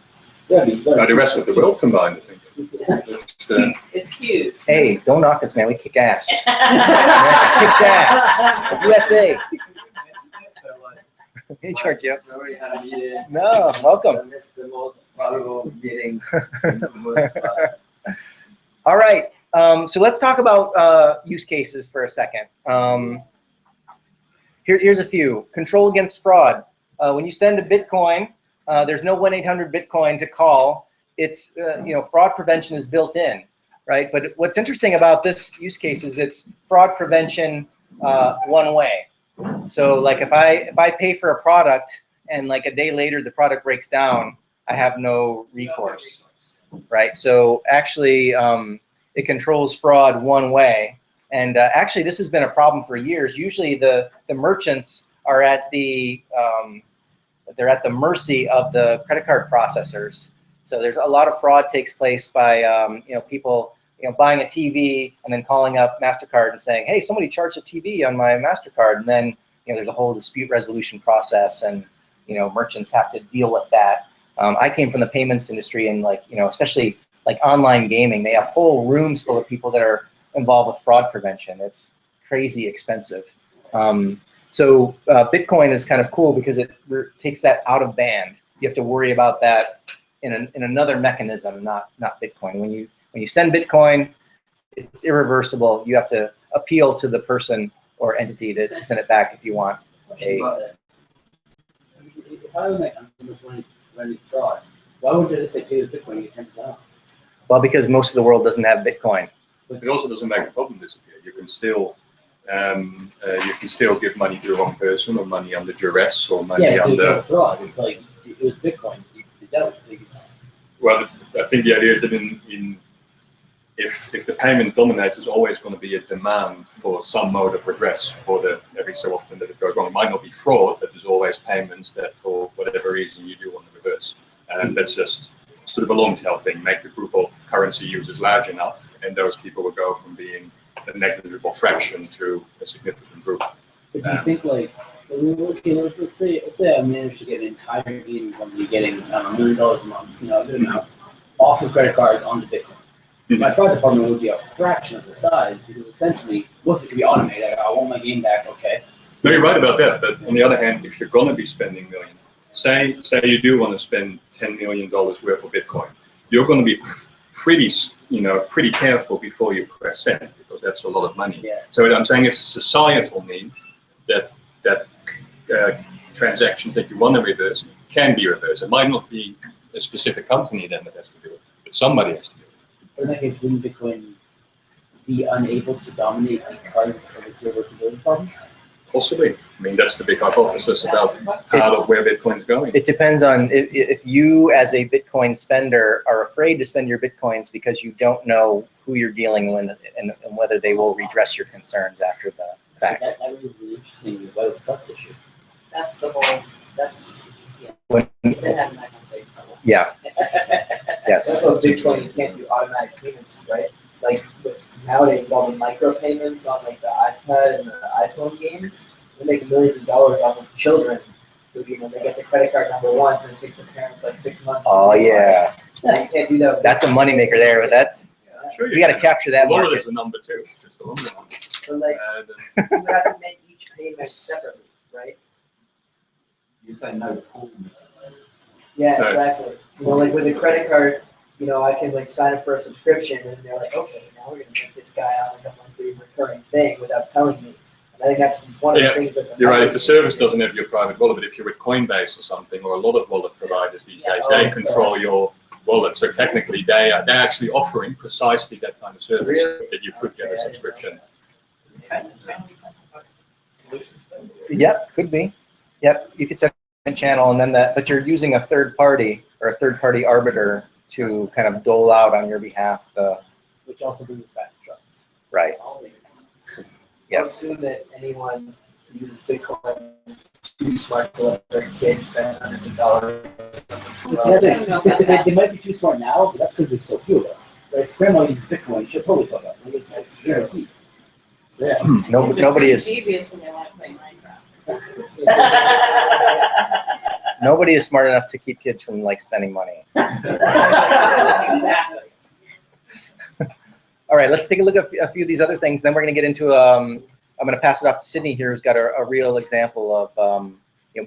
The rest of the world combined, I think. It's huge. Hey, don't knock us, man. We kick ass. America kicks ass. USA. Hey, George, yeah. Sorry, had a meeting. No, welcome. I missed the most valuable meeting in the world. All right. So let's talk about use cases for a second. Here's a few. Control against fraud. When you send a Bitcoin, there's no 1-800-Bitcoin to call. It's fraud prevention is built in, right? But what's interesting about this use case is it's fraud prevention one way. So like if I pay for a product and like a day later the product breaks down, I have no recourse, right? So actually it controls fraud one way. And actually this has been a problem for years. Usually the merchants are at they're at the mercy of the credit card processors. So there's a lot of fraud takes place by people buying a TV and then calling up MasterCard and saying, hey, somebody charged a TV on my MasterCard. And then there's a whole dispute resolution process, and merchants have to deal with that. I came from the payments industry, and especially like online gaming, they have whole rooms full of people that are involved with fraud prevention. It's crazy expensive. So Bitcoin is kind of cool because it takes that out of band. You have to worry about that in another mechanism, not Bitcoin. When you send Bitcoin, it's irreversible. You have to appeal to the person or entity to send it back if you want. If I would make someone's running fraud, why would they say pay with Bitcoin and get 10% off? Well, because most of the world doesn't have Bitcoin. It also doesn't make the problem disappear. You can still give money to the wrong person, or money under duress, or money under no fraud. It's like it was Bitcoin. Well, I think the idea is that if the payment dominates, there's always going to be a demand for some mode of redress for every so often that it goes wrong. It might not be fraud, but there's always payments that for whatever reason you do want to reverse. And that's just sort of a long tail thing. Make the group of currency users large enough, and those people will go from being a negligible fraction to a significant group. But do you think let's say I managed to get an entire gaming company getting $1 million a month, a good amount, off of credit cards onto Bitcoin. My fraud department would be a fraction of the size, because essentially most of it could be automated. I want my game back, okay. No, you're right about that. But on the other hand, if you're going to be spending millions, say you do want to spend $10 million worth of Bitcoin, you're going to be pretty careful before you press send, because that's a lot of money. Yeah. So I'm saying it's a societal need that transactions that you want to reverse can be reversed. It might not be a specific company then that has to do it, but somebody has to do it. In that case, wouldn't Bitcoin be unable to dominate because of its creates reversibility problems? Possibly. I mean, that's the big hypothesis about part of where Bitcoin's going. It depends on if you, as a Bitcoin spender, are afraid to spend your Bitcoins because you don't know who you're dealing with and whether they will redress your concerns after the fact. That raises an interesting level of trust issue. That's the whole, that's, yeah. When- We've been having that conversation for a while. Yeah. Yes. That's what Bitcoin, you can't do automatic payments, right? Like with nowadays with all the micropayments on like the iPad and the iPhone games, they make millions of dollars off of children who, you know, they get the credit card number once and it takes the parents like 6 months. to Oh pay for it. yeah, And you can't do that with that's a Bitcoin. moneymaker there. But that's Sure, you got to capture that Wallet market. is a number too. It's just a number one. So like you would have to make each payment separately, right? You say no pool. Yeah, Right. exactly. You know, like with a credit card, you know, I can like sign up for a subscription and they're like, okay, now we're gonna make this guy on like a monthly recurring thing without telling me. And I think that's one of Yeah, the things that You're right. If the service doesn't have your private wallet, but if you're with Coinbase or something, or a lot of wallet providers these days, Yeah. they control your wallet. So technically, they're actually offering precisely that kind of service Really? that you could get a subscription. Yep, could be. Yep, you could set a channel and then that, but you're using a third party or a third party arbiter to kind of dole out on your behalf the Which also brings us back to trust. right. I'll Yes. assume that anyone uses Bitcoin too smart to let their kids spend hundreds of dollars. It's the other thing. They might be too smart now, but that's because there's so few of us. But if grandma uses Bitcoin, she'll totally fuck up. Like it's guaranteed. So yeah. Nobody is Devious when they want to play Minecraft. nobody is smart enough to keep kids from like spending money. Exactly. All right, let's take a look at a few of these other things. Then we're going to get into. I'm going to pass it off to Sydney here, who's got a real example of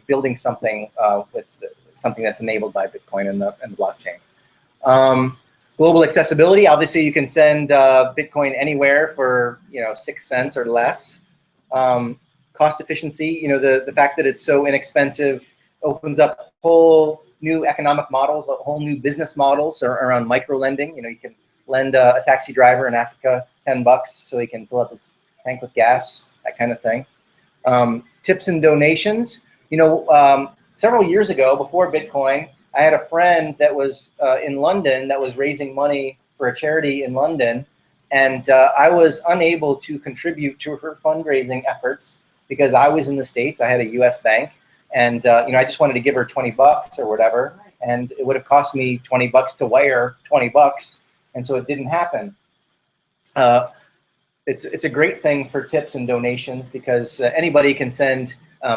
building something with something that's enabled by Bitcoin and the blockchain. Global accessibility. Obviously, you can send Bitcoin anywhere for 6 cents or less. Cost efficiency. The fact that it's so inexpensive opens up whole new economic models, whole new business models around micro lending. You can lend a taxi driver in Africa $10 so he can fill up his tank with gas, that kind of thing. Tips and donations. Several years ago, before Bitcoin, I had a friend that was in London that was raising money for a charity in London, and I was unable to contribute to her fundraising efforts because I was in the States. I had a U.S. bank, and I just wanted to give her $20 or whatever, and it would have cost me $20 to wire $20. And so it didn't happen. It's a great thing for tips and donations because anybody can send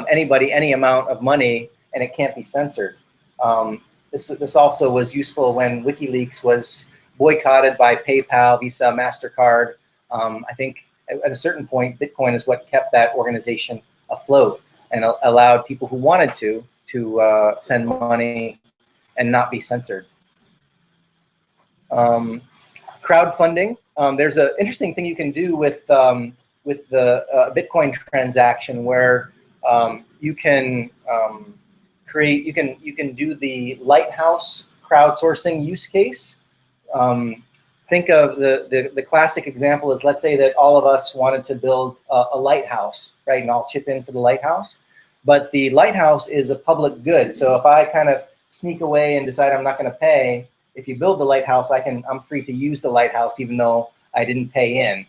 anybody any amount of money and it can't be censored. This also was useful when WikiLeaks was boycotted by PayPal, Visa, MasterCard. I think at a certain point, Bitcoin is what kept that organization afloat and allowed people who wanted to send money and not be censored. Crowdfunding. There's an interesting thing you can do with the Bitcoin transaction where you can create. You can do the lighthouse crowdsourcing use case. Think of the classic example is, let's say that all of us wanted to build a lighthouse, right? And I'll chip in for the lighthouse. But the lighthouse is a public good. So if I kind of sneak away and decide I'm not going to pay, if you build the lighthouse, I'm free to use the lighthouse even though I didn't pay in.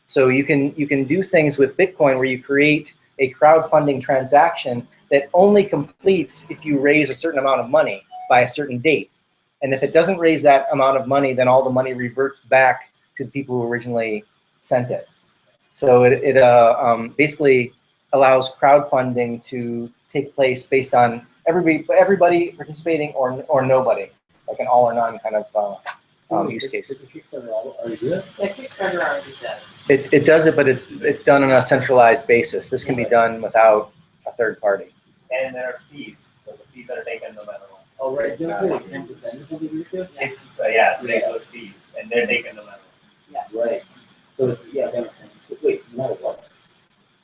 So you can do things with Bitcoin where you create a crowdfunding transaction that only completes if you raise a certain amount of money by a certain date. And if it doesn't raise that amount of money, then all the money reverts back to the people who originally sent it. So it basically allows crowdfunding to take place based on everybody participating or nobody, like an all or none kind of use case. Does the Kickstarter already do that? Yeah, Kickstarter already does. It does it, but it's done on a centralized basis. This can be done without a third party. And there are fees, so the fees are taken no matter what. Oh, right. Don't say like 10% or something ridiculous? It's, yeah, those fees, and they're taken no matter what. Right. So, yeah, that makes sense. But wait, no matter what?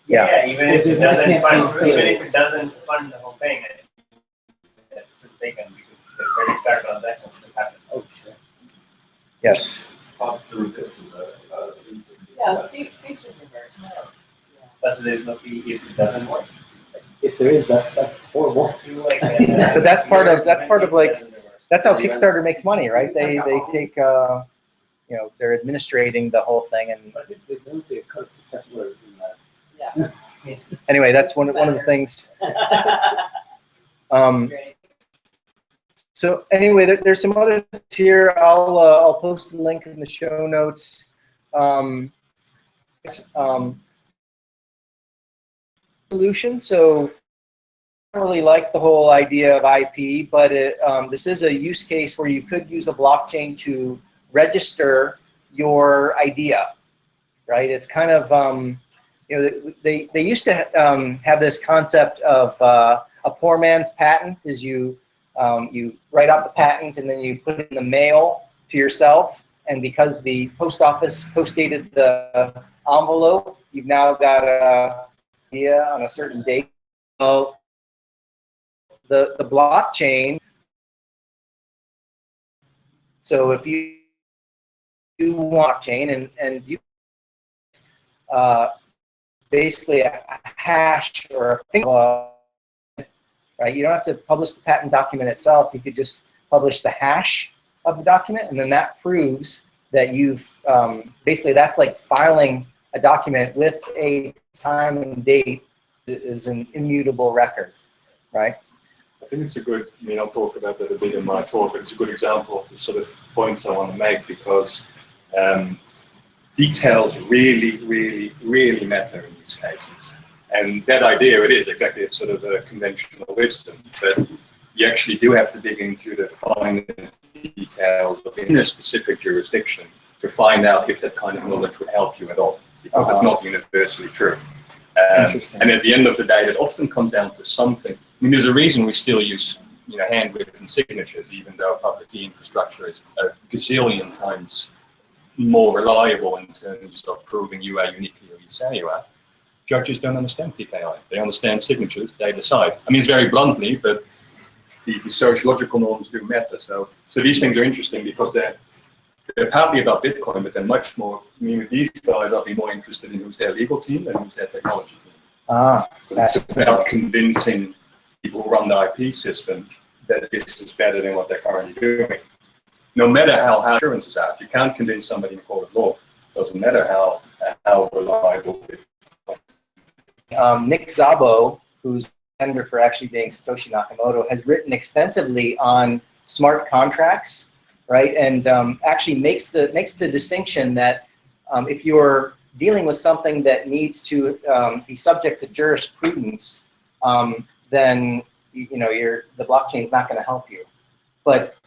Yeah. Even if it Well, doesn't fund, fails. even if it doesn't fund the whole thing, it's still taken because the credit card transactions still happen. Oh, sure. Yes. Up to this. Yeah, features reverse. But there's no fee if it doesn't work. If there is, that's horrible. But that's part of like that's how Kickstarter makes money, right? They take you know, they're administrating the whole thing, and I think they don't take cut success words in that. Yeah. anyway, that's one of the things. Great. So anyway, there's some other things here. I'll post the link in the show notes. Solution. So I don't really like the whole idea of IP, but this is a use case where you could use a blockchain to register your idea, right? It's kind of you know, they used to have this concept of a poor man's patent, is you write out the patent and then you put it in the mail to yourself, and because the post office post-dated the envelope, you've now got a idea on a certain date. Well, the blockchain, so if you do blockchain and you basically a hash or a finger, right? You don't have to publish the patent document itself. You could just publish the hash of the document, and then that proves that you've basically, that's like filing a document with a time and date that is an immutable record, right? I think it's a good, I mean, I'll talk about that a bit in my talk, but it's a good example of the sort of points I want to make, because details really matter in these cases. And that idea, it is exactly, it's sort of a conventional wisdom, but you actually do have to dig into the fine details in a specific jurisdiction to find out if that kind of knowledge would help you at all, because it's not universally true. And at the end of the day, it often comes down to something. I mean, there's a reason we still use, you know, handwritten signatures, even though public key infrastructure is a gazillion times more reliable in terms of proving you are uniquely who you say you are. Judges don't understand PKI. They understand signatures. They decide. I mean, it's very bluntly, but the sociological norms do matter. So these things are interesting because they're partly about Bitcoin, but they're much more. I mean, with these guys, I'll be more interested in who's their legal team and who's their technology team. It's about convincing people who run the IP system that this is better than what they're currently doing. No matter how hard assurances are, if you can't convince somebody in a court of law, it doesn't matter how reliable it is. Nick Szabo, who's tender for actually being Satoshi Nakamoto, has written extensively on smart contracts, right? And actually makes the distinction that if you're dealing with something that needs to be subject to jurisprudence, then you know the blockchain is not going to help you. But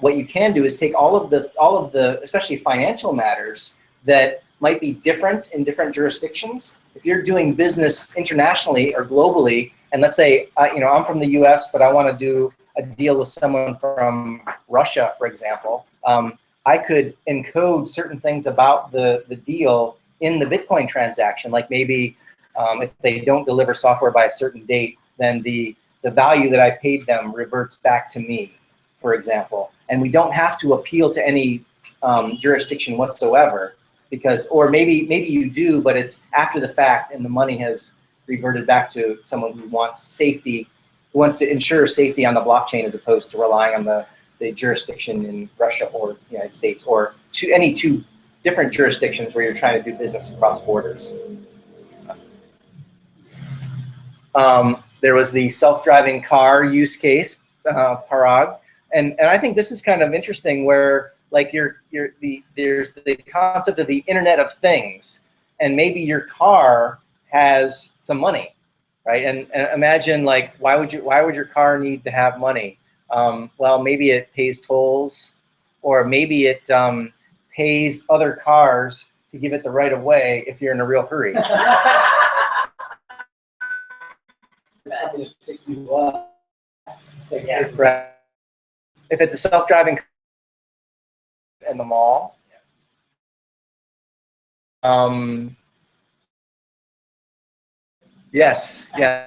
what you can do is take all of the especially financial matters that might be different in different jurisdictions. If you're doing business internationally or globally, and let's say you know, I'm from the U.S., but I want to do a deal with someone from Russia, for example, I could encode certain things about the deal in the Bitcoin transaction. Like maybe if they don't deliver software by a certain date, then the value that I paid them reverts back to me, for example. And we don't have to appeal to any jurisdiction whatsoever, because, or maybe you do, but it's after the fact and the money has reverted back to someone who wants safety, who wants to ensure safety on the blockchain as opposed to relying on the jurisdiction in Russia or the United States, or any two different jurisdictions where you're trying to do business across borders. There was the self-driving car use case, Parag, and I think this is kind of interesting, where like there's the concept of the Internet of Things, and maybe your car has some money, right? And imagine, like, why would your car need to have money? Well, maybe it pays tolls, or maybe it pays other cars to give it the right of way if you're in a real hurry. If it's a self-driving car in the mall, yes, yeah.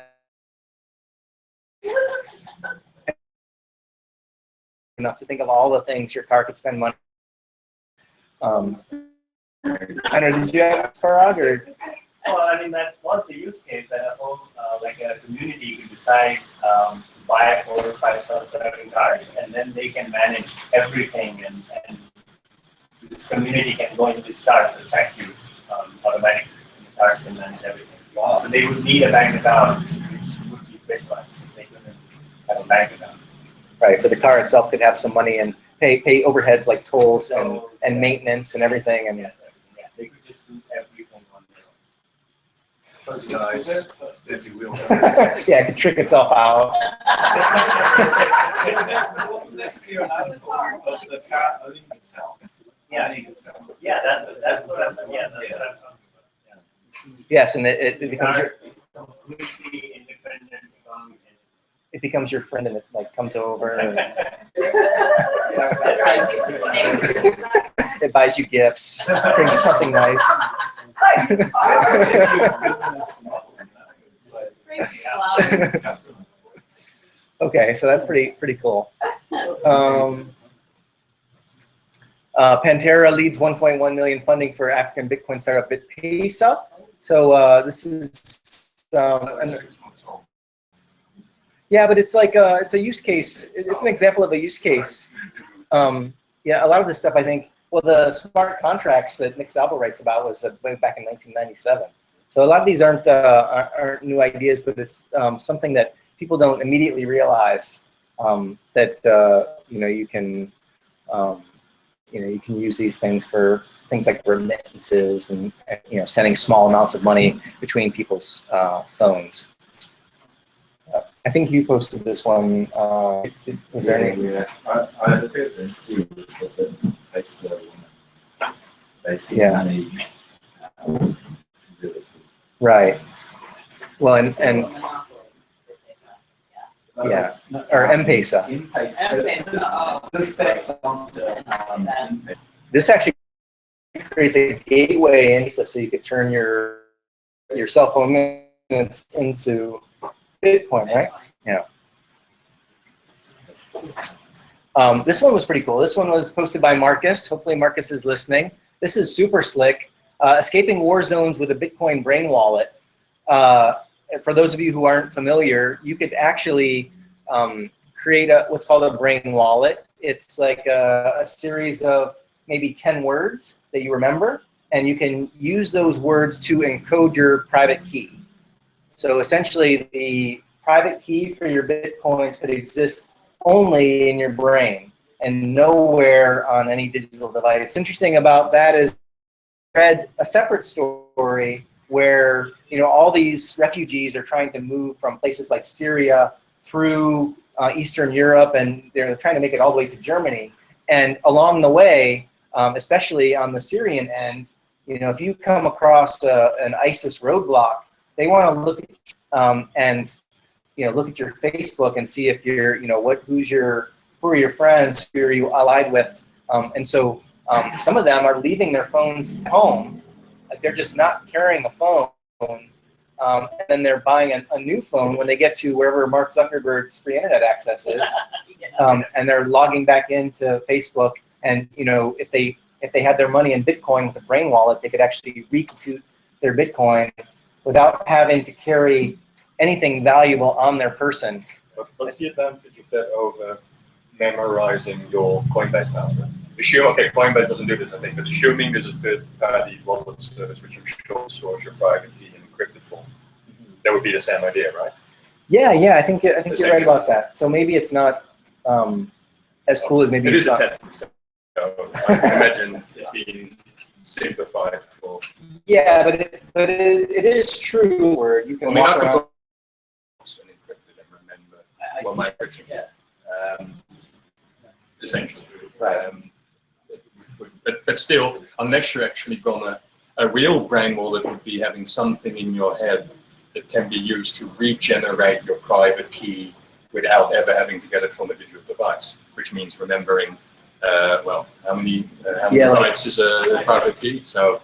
Enough to think of all the things your car could spend money. I don't know, did you ask Parag, or? Well, I mean, that was the use case that a whole, like a community could decide to buy 4 or 5 self-driving cars, and then they can manage everything, and this community can go into these cars as taxis automatically, and the cars can manage everything. Wow. So they would need a bank account, which would be Bitcoin, so they couldn't have a bank account. Right, but the car itself could have some money and pay overheads like tolls and Tolls, yeah. maintenance and everything. And Yes, everything, yeah. They could just do everything on their own. Fuzzy eyes, fancy wheels. yeah, it could trick itself out. Wasn't there an article of the car owning itself? Yeah, Owning itself. yeah, that's what I'm what I'm talking about. Yes, and it becomes your Completely independent economy. it becomes your friend and it like comes over and it buys you gifts, brings you something nice. Business model, you know, it's like Okay, so that's pretty cool. Pantera leads 1.1 million funding for African Bitcoin startup BitPesa. So this is yeah, but it's like it's a use case. It's an example of a use case. Yeah, a lot of this stuff I think. Well, the smart contracts that Nick Szabo writes about was way back in 1997. So a lot of these aren't new ideas, but it's something that people don't immediately realize that you can you can use these things for things like remittances and sending small amounts of money between people's phones. I think you posted this one. Was there any? Yeah, I look at this too, but they see Yeah. money. Really cool. Right. Well, and yeah, or M-Pesa. M-Pesa. This backs onto M-Pesa. This actually creates a gateway so you could turn your cell phone minutes into Bitcoin, right? Yeah. This one was pretty cool. This one was posted by Marcus. Hopefully Marcus is listening. This is super slick. Escaping war zones with a Bitcoin brain wallet. For those of you who aren't familiar, you could actually create what's called a brain wallet. It's like a series of maybe 10 words that you remember, and you can use those words to encode your private key. So essentially, the private key for your Bitcoins could exist only in your brain and nowhere on any digital device. What's interesting about that is I read a separate story where all these refugees are trying to move from places like Syria through Eastern Europe, and they're trying to make it all the way to Germany. And along the way, especially on the Syrian end, if you come across an ISIS roadblock, they want to look at and look at your Facebook and see if you're who are your friends, who are you allied with, and so some of them are leaving their phones at home, like they're just not carrying a phone, and then they're buying a new phone when they get to wherever Mark Zuckerberg's free internet access is, and they're logging back into Facebook, and if they had their money in Bitcoin with a brain wallet, they could actually reconstitute their Bitcoin without having to carry anything valuable on their person. But what's the advantage of that over memorizing your Coinbase password? Okay, Coinbase doesn't do this, I think, but assuming there's a third-party wallet service which I'm sure stores your private key in encrypted form, that would be the same idea, right? Yeah, I think you're right about that. So maybe it's not as cool as maybe it is a thought. technical step. So I can imagine it being simplified for. Yeah, but it is true where you can walk around. And encrypted and remember what my encryption is. Essentially. Right. But still, unless you're actually gonna, a real brain wallet would be having something in your head that can be used to regenerate your private key without ever having to get it from a digital device, which means remembering, how many bytes is a private key? So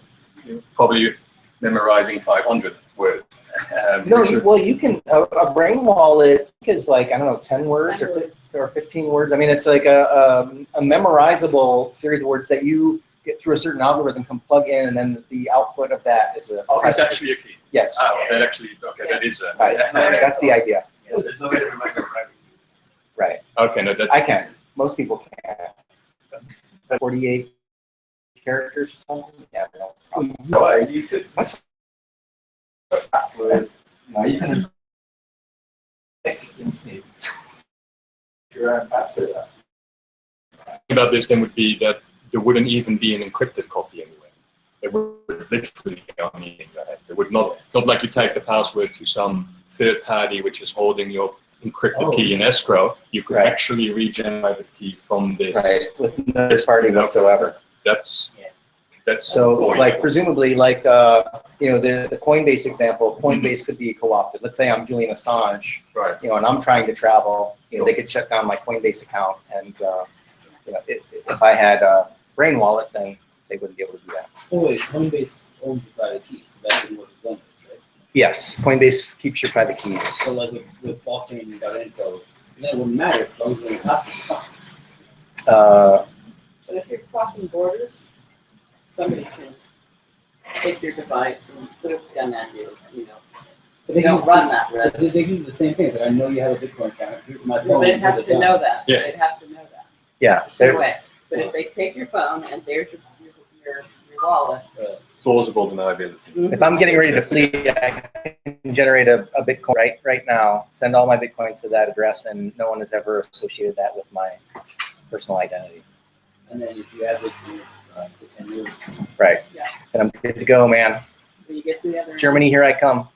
probably memorizing 500 words. You can, a brain wallet is like, I don't know, 10 words or 15 words. I mean, it's like a memorizable series of words that you get through a certain algorithm can plug in, and then the output of that is a. Oh, it's actually a key. Yes. Oh, that actually, okay, that is a. Right. That's the idea. Yeah, there's no way to remember private key. Right. Okay, no, that. I can. Most people can. 48 characters or something. Yeah. No problem. Well, you could password. No, you can your own password. About this then would be that there wouldn't even be an encrypted copy anywhere. There would literally be only that. It would not like you take the password to some third party which is holding your encrypted key in escrow. You could actually regenerate the key from this. Right. With no party whatsoever. That's So, like, presumably, like, you know, the Coinbase example, Coinbase could be co-opted. Let's say I'm Julian Assange, right. you know, and I'm trying to travel. You know, they could shut down my Coinbase account, and you know, if I had a Brain Wallet, then they wouldn't be able to do that. Oh wait, Coinbase owns the private keys, so that's what it's done, right? Yes, Coinbase keeps your private keys. So like with blockchain.info, then it wouldn't matter as long as you're in password. But if you're crossing borders, somebody can take your device and put a gun at you, you know. But They don't run that They risk. do the same thing. It's like, I know you have a Bitcoin account. Here's my phone. Well, they'd here's have a to gun. know that. Yeah. They'd have to know that. Yeah. There's no way. But if they take your phone and there's your wallet. plausible deniability. If I'm getting ready to flee, I can generate a Bitcoin right now, send all my Bitcoins to that address, and no one has ever associated that with my personal identity. And then if you have it, you can move. Right. Yeah. And I'm good to go, man. When you get to the other end, Germany, here I come.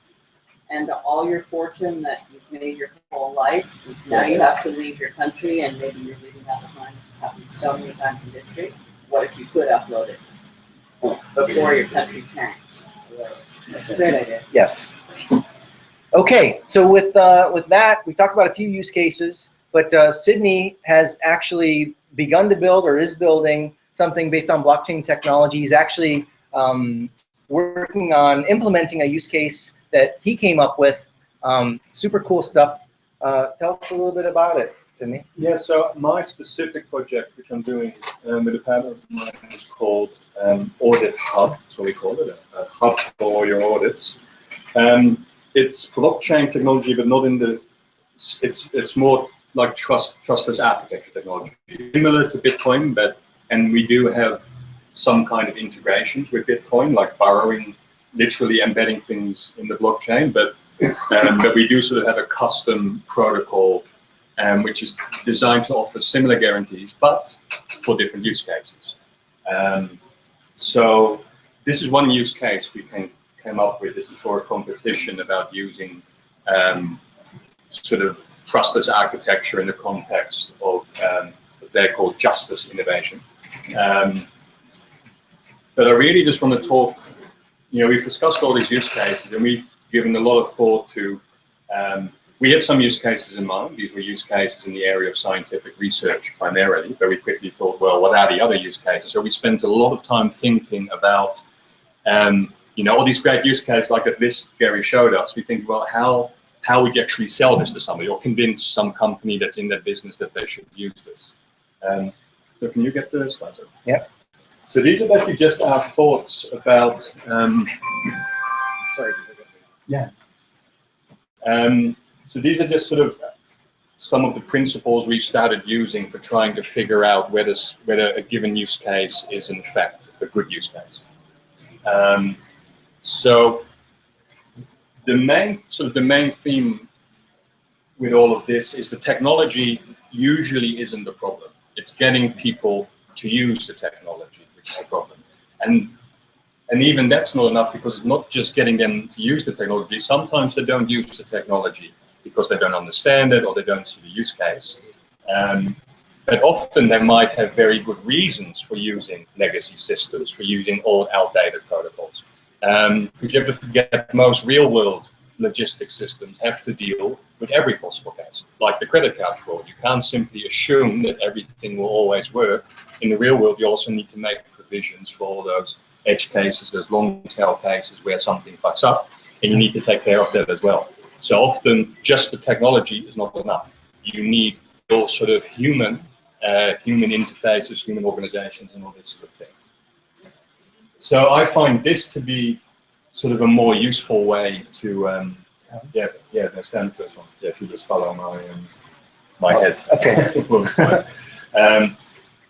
and all your fortune that you've made your whole life, is now you have to leave your country, and maybe you're leaving that behind. It's happened so many times in history. What if you could upload it before your country changed? That's a great idea. Yes. Okay, so with that, we talked about a few use cases, but Sydney has actually begun to build or is building something based on blockchain technology. He's actually working on implementing a use case that he came up with. Super cool stuff. Tell us a little bit about it, Sydney. Yeah, so my specific project, which I'm doing with a partner of mine, is called Audit Hub. So we call it a hub for your audits. It's blockchain technology, but not in the. It's more like trustless architecture technology, similar to Bitcoin, and we do have some kind of integrations with Bitcoin, like borrowing, literally embedding things in the blockchain, but we do sort of have a custom protocol, which is designed to offer similar guarantees, but for different use cases. So this is one use case we came up with. This is for a competition about using sort of trustless architecture in the context of what they call justice innovation. But I really just want to talk, we've discussed all these use cases and we've given a lot of thought to, we had some use cases in mind. These were use cases in the area of scientific research primarily, but we quickly thought, well, what are the other use cases? So we spent a lot of time thinking about, all these great use cases like that this Gary showed us. We think, well, how would you actually sell this to somebody or convince some company that's in that business that they should use this? So can you get the slides up? Yeah. So these are basically just our thoughts about, Sorry. yeah. So these are just sort of some of the principles we've started using for trying to figure out whether a given use case is in fact a good use case. So the main theme with all of this is the technology usually isn't the problem. It's getting people to use the technology, which is the problem. And even that's not enough, because it's not just getting them to use the technology. Sometimes they don't use the technology because they don't understand it or they don't see the use case. But often they might have very good reasons for using legacy systems, for using old, outdated protocols. Because you have to forget most real-world logistics systems have to deal with every possible case, like the credit card fraud. You can't simply assume that everything will always work. In the real world, you also need to make provisions for all those edge cases, those long tail cases where something fucks up, and you need to take care of that as well. So often, just the technology is not enough. You need your sort of human interfaces, human organizations, and all this sort of thing. So I find this to be sort of a more useful way to, no, stand the first one. Yeah, if you just follow my head. Okay.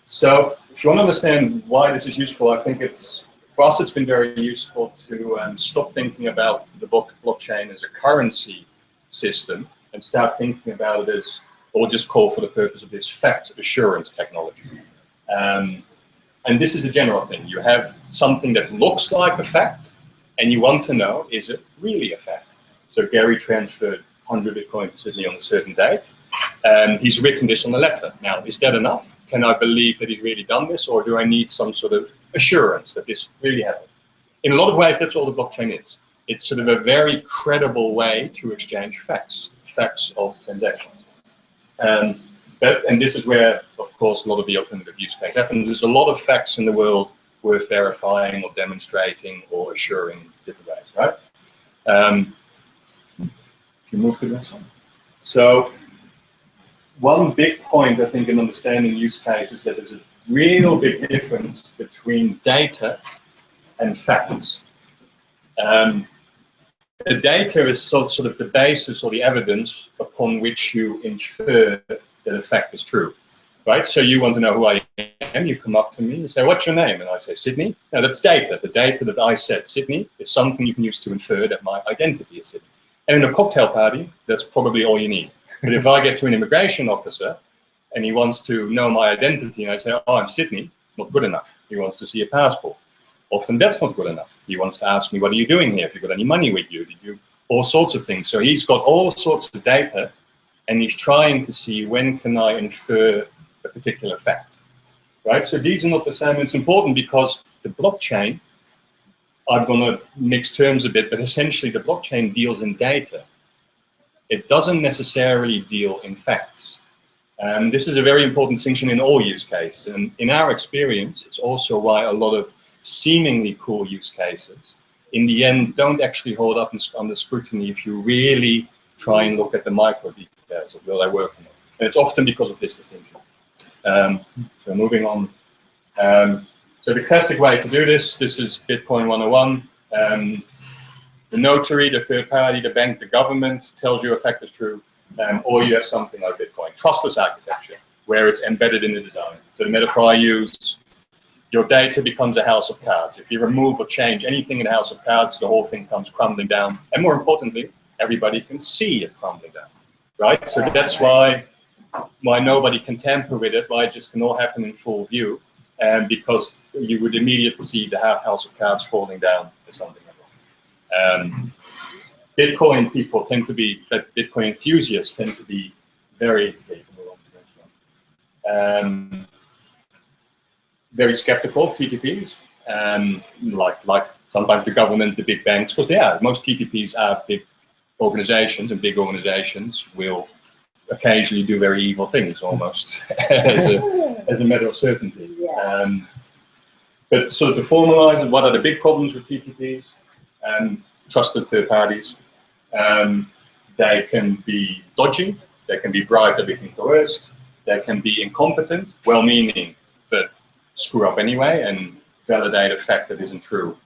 So if you want to understand why this is useful, I think for us it's been very useful to stop thinking about the blockchain as a currency system and start thinking about it as, or just call for the purpose of this, fact assurance technology. And this is a general thing. You have something that looks like a fact, and you want to know, is it really a fact? So Gary transferred 100 Bitcoin to Sydney on a certain date, and he's written this on a letter. Now, is that enough? Can I believe that he's really done this, or do I need some sort of assurance that this really happened? In a lot of ways, that's all the blockchain is. It's sort of a very credible way to exchange facts of transactions. And this is where, of course, a lot of the alternative use case happens. There's a lot of facts in the world worth verifying or demonstrating or assuring different ways, right? If you move to the next one. So one big point, I think, in understanding use cases is that there's a real big difference between data and facts. The data is sort of the basis or the evidence upon which you infer that a fact is true, right? So you want to know who I am, you come up to me and say, what's your name? And I say, Sydney. Now that's data. The data that I said, Sydney, is something you can use to infer that my identity is Sydney. And in a cocktail party, that's probably all you need. But if I get to an immigration officer and he wants to know my identity and I say, oh, I'm Sydney, not good enough. He wants to see a passport. Often that's not good enough. He wants to ask me, what are you doing here? Have you got any money with you? Did you all sorts of things. So he's got all sorts of data and he's trying to see when can I infer a particular fact, right? So these are not the same. It's important because the blockchain, I'm going to mix terms a bit, but essentially the blockchain deals in data. It doesn't necessarily deal in facts. And this is a very important distinction in all use cases. And in our experience, it's also why a lot of seemingly cool use cases, in the end, don't actually hold up under scrutiny if you really try and look at the micro details of what they're working on. And it's often because of this distinction. So moving on. So the classic way to do this is Bitcoin 101. The notary, the third party, the bank, the government tells you a fact is true, or you have something like Bitcoin. Trustless architecture, where it's embedded in the design. So the metaphor I use, your data becomes a house of cards. If you remove or change anything in a house of cards, the whole thing comes crumbling down. And more importantly, everybody can see it crumbling down, right? So that's why nobody can tamper with it, why it just can all happen in full view, because you would immediately see the house of cards falling down or something like that. Bitcoin people tend to be, Bitcoin enthusiasts tend to be very, very skeptical of TTPs, like sometimes the government, the big banks, because they are. Most TTPs are big organizations, and big organizations will occasionally do very evil things, almost as a matter of certainty. Yeah. But sort of to formalize it, what are the big problems with TTPs? Trusted third parties. They can be dodgy, they can be bribed or being coerced, they can be incompetent, well-meaning, but screw up anyway and validate a fact that isn't true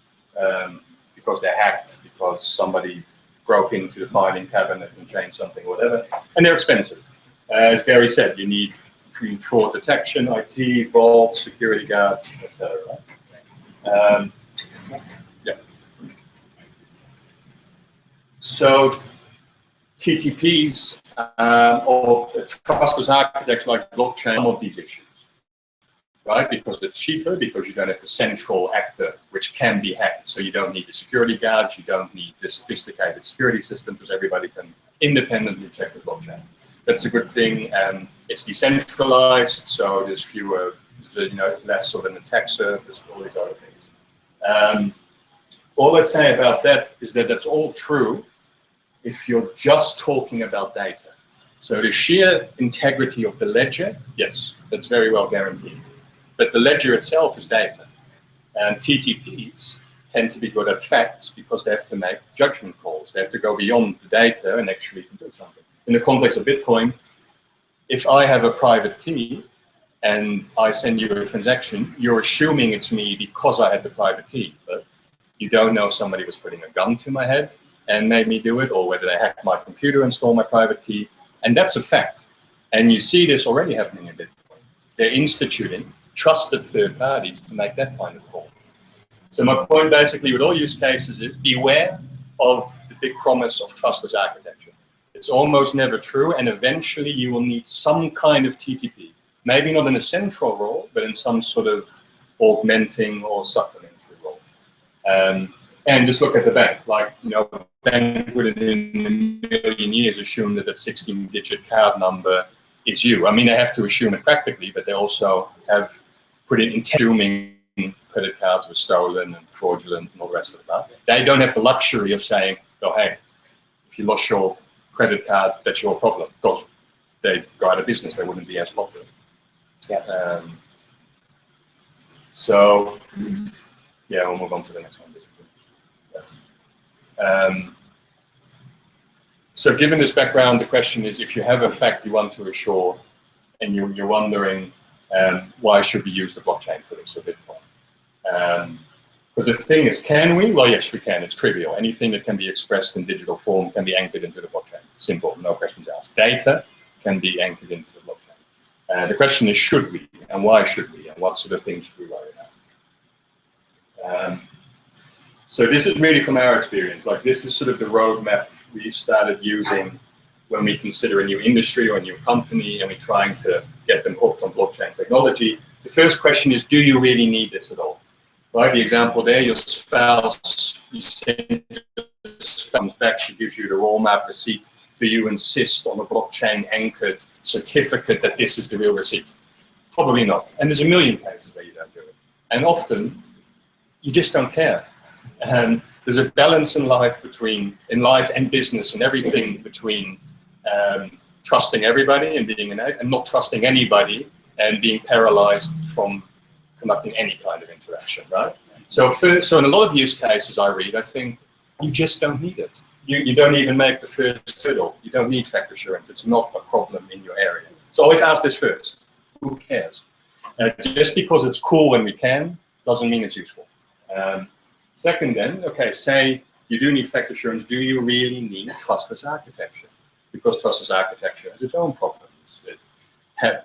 because they're hacked, because somebody broke into the filing cabinet and changed something or whatever, and they're expensive. As Gary said, you need fraud detection, IT, vault, security guards, etc. Yeah. So TTPs or trustless architecture like blockchain, some of these issues, right? Because it's cheaper, because you don't have the central actor, which can be hacked. So you don't need the security guards, you don't need the sophisticated security system, because everybody can independently check the blockchain. That's a good thing. It's decentralized, so there's fewer, less of an attack surface, all these other things. All I'd say about that is that that's all true if you're just talking about data. So the sheer integrity of the ledger, yes, that's very well guaranteed. But the ledger itself is data. And TTPs tend to be good at facts because they have to make judgment calls. They have to go beyond the data and actually do something. In the context of Bitcoin, if I have a private key and I send you a transaction, you're assuming it's me because I had the private key, but you don't know if somebody was putting a gun to my head and made me do it, or whether they hacked my computer and stole my private key. And that's a fact. And you see this already happening in Bitcoin. They're instituting trusted third parties to make that kind of call. So my point basically with all use cases is beware of the big promise of trustless architecture. It's almost never true, and eventually you will need some kind of TTP. Maybe not in a central role, but in some sort of augmenting or supplementary role. And just look at the bank. Like, you know, bank would in a million years assume that that 16-digit card number is you. I mean, they have to assume it practically, but they also have put it in assuming credit cards were stolen and fraudulent and all the rest of that. They don't have the luxury of saying, oh, hey, if you lost your credit card, that's your problem. Because they'd go out of business, they wouldn't be as popular. Yeah. So, yeah, we'll move on to the next one. So given this background, the question is, if you have a fact you want to assure, and you're wondering why should we use the blockchain for this, or Bitcoin? Because the thing is, can we? Well, yes, we can. It's trivial. Anything that can be expressed in digital form can be anchored into the blockchain. Simple, no questions asked. Data can be anchored into the blockchain. The question is, should we? And why should we? And what sort of things should we worry about? So this is really from our experience. Like, this is sort of the roadmap we've started using when we consider a new industry or a new company and we're trying to get them hooked on blockchain technology. The first question is, do you really need this at all? Right, the example there, your spouse, you send your spouse back, she gives you the roadmap receipt. Do you insist on a blockchain anchored certificate that this is the real receipt? Probably not. And there's a million cases where you don't do it. And often, you just don't care. There's a balance in life and business and everything between trusting everybody and being and not trusting anybody and being paralyzed from conducting any kind of interaction, right? So in a lot of use cases I read, I think you just don't need it. You don't even make the first hurdle. You don't need factor assurance. It's not a problem in your area. So always ask this first. Who cares? Just because it's cool when we can doesn't mean it's useful. Second then, okay, say you do need factor assurance. Do you really need trustless architecture? Because trustless architecture has its own problems.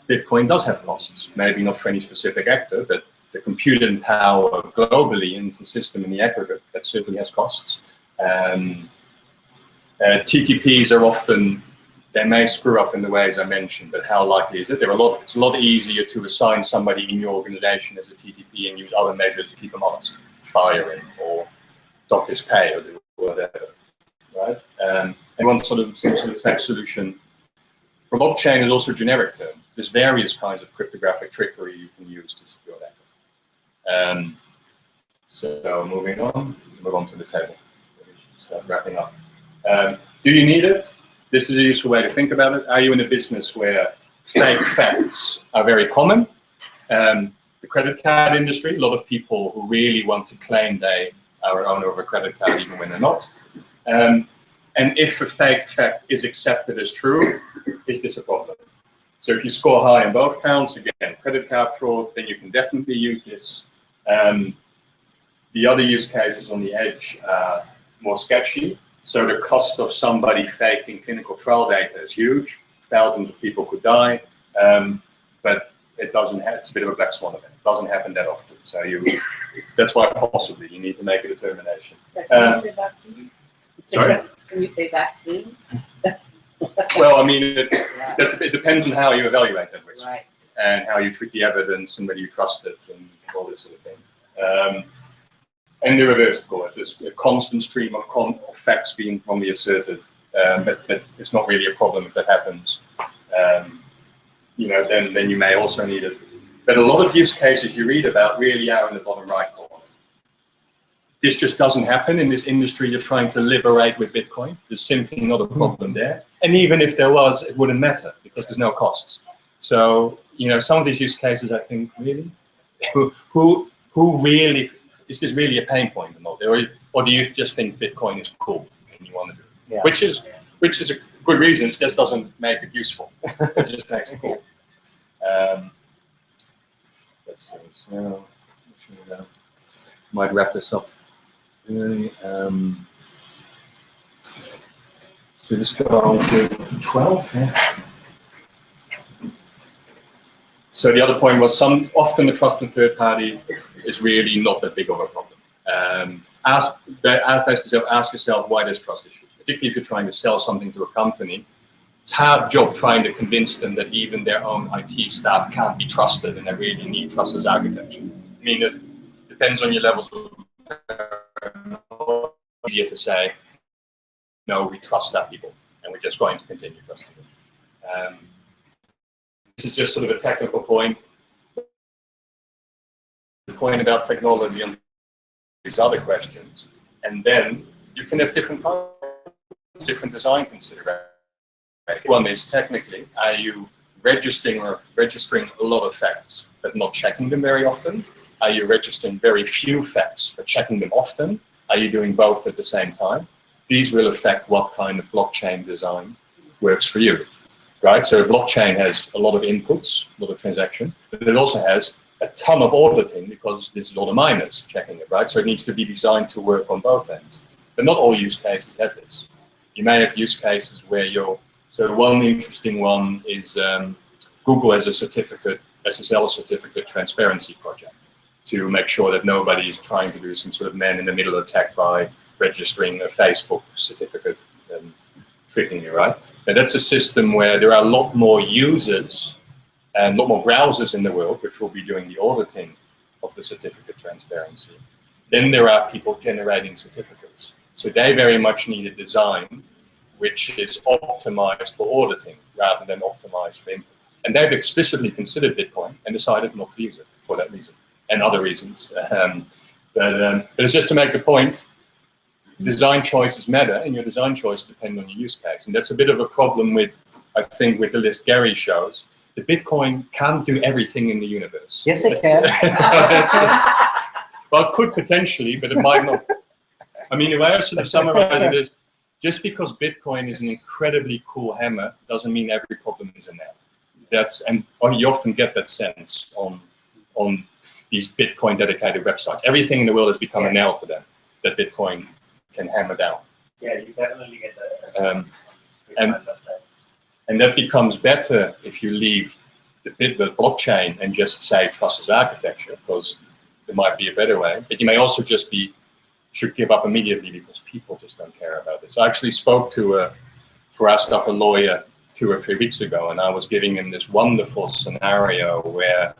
Bitcoin does have costs, maybe not for any specific actor, but the computing power globally in the system in the aggregate, that certainly has costs. TTPs are often, they may screw up in the ways I mentioned, but how likely is it? It's a lot easier to assign somebody in your organization as a TTP and use other measures to keep them honest, firing or dock his pay or do whatever, right? And one sort of tech solution. Blockchain is also a generic term. There's various kinds of cryptographic trickery you can use to secure that. So moving on, move on to the table. Start wrapping up. Do you need it? This is a useful way to think about it. Are you in a business where fake facts are very common? The credit card industry, a lot of people who really want to claim they are owner of a credit card even when they're not. And if a fake fact is accepted as true, is this a problem? So if you score high on both counts, again, credit card fraud, then you can definitely use this. The other use cases on the edge are more sketchy. So the cost of somebody faking clinical trial data is huge. Thousands of people could die, but it doesn't have, it's a bit of a black swan event. It doesn't happen that often. So that's why possibly you need to make a determination. Can you say vaccine? Sorry? Can you say vaccine? Well, I mean, it depends on how you evaluate that risk. Right. And how you treat the evidence and whether you trust it and all this sort of thing. And the reverse, of course, there's a constant stream of facts being wrongly asserted, but it's not really a problem if that happens. Then you may also need it. But a lot of use cases you read about really are in the bottom right corner. This just doesn't happen in this industry you're trying to liberate with Bitcoin. There's simply not a problem there. And even if there was, it wouldn't matter because there's no costs. So, some of these use cases, I think, really, who really, is this really a pain point or not? Or do you just think Bitcoin is cool and you want to do it? Yeah. Which is a good reason, it just doesn't make it useful. It just makes it cool. let's see. So might wrap this up. So this go on to 12. Yeah. So the other point was often the trust in third party is really not that big of a problem. Ask yourself why there's trust issues, particularly if you're trying to sell something to a company. It's a hard job trying to convince them that even their own IT staff can't be trusted and they really need trust as architecture. I mean, it depends on your levels of easier to say, no, we trust our people and we're just going to continue trusting them. This is just sort of a technical point. The point about technology and these other questions, and then you can have different design considerations. One is technically, are you registering a lot of facts but not checking them very often? Are you registering very few facts but checking them often? Are you doing both at the same time? These will affect what kind of blockchain design works for you, right? So a blockchain has a lot of inputs, a lot of transaction, but it also has a ton of auditing because there's a lot of miners checking it, right? So it needs to be designed to work on both ends. But not all use cases have this. You may have use cases where so one interesting one is Google has a certificate, SSL certificate transparency project to make sure that nobody is trying to do some sort of man-in-the-middle attack by registering a Facebook certificate and tricking you, right? And that's a system where there are a lot more users and a lot more browsers in the world which will be doing the auditing of the certificate transparency. Then there are people generating certificates. So they very much need a design which is optimized for auditing rather than optimized for input. And they've explicitly considered Bitcoin and decided not to use it for that reason and other reasons. But it's just to make the point, design choices matter and your design choices depend on your use case. And that's a bit of a problem with, I think, with the list Gary shows. The Bitcoin can't do everything in the universe. Yes, it can. Well, it could potentially, but it might not. I mean, if I was to summarize it as, just because Bitcoin is an incredibly cool hammer doesn't mean every problem is a nail. And you often get that sense on these Bitcoin dedicated websites. Everything in the world has become a nail to them that Bitcoin can hammer down. Yeah, you definitely get that sense. And that becomes better if you leave the blockchain and just say trust as architecture, because there might be a better way. But you may also just should give up immediately because people just don't care about this. I actually spoke to, for our stuff, a lawyer 2 or 3 weeks ago, and I was giving him this wonderful scenario where,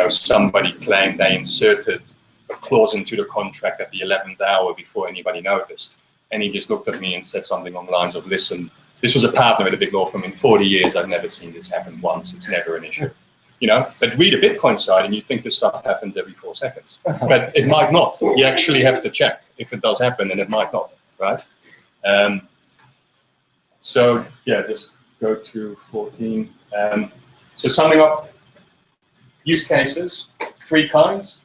somebody claimed they inserted a clause into the contract at the 11th hour before anybody noticed. And he just looked at me and said something on the lines of, listen, this was a partner at a big law firm. In 40 years, I've never seen this happen once. It's never an issue. But read a Bitcoin site and you think this stuff happens every 4 seconds. But it might not. You actually have to check if it does happen, and it might not, right? So yeah, just go to 14. So summing up, use cases, 3 kinds.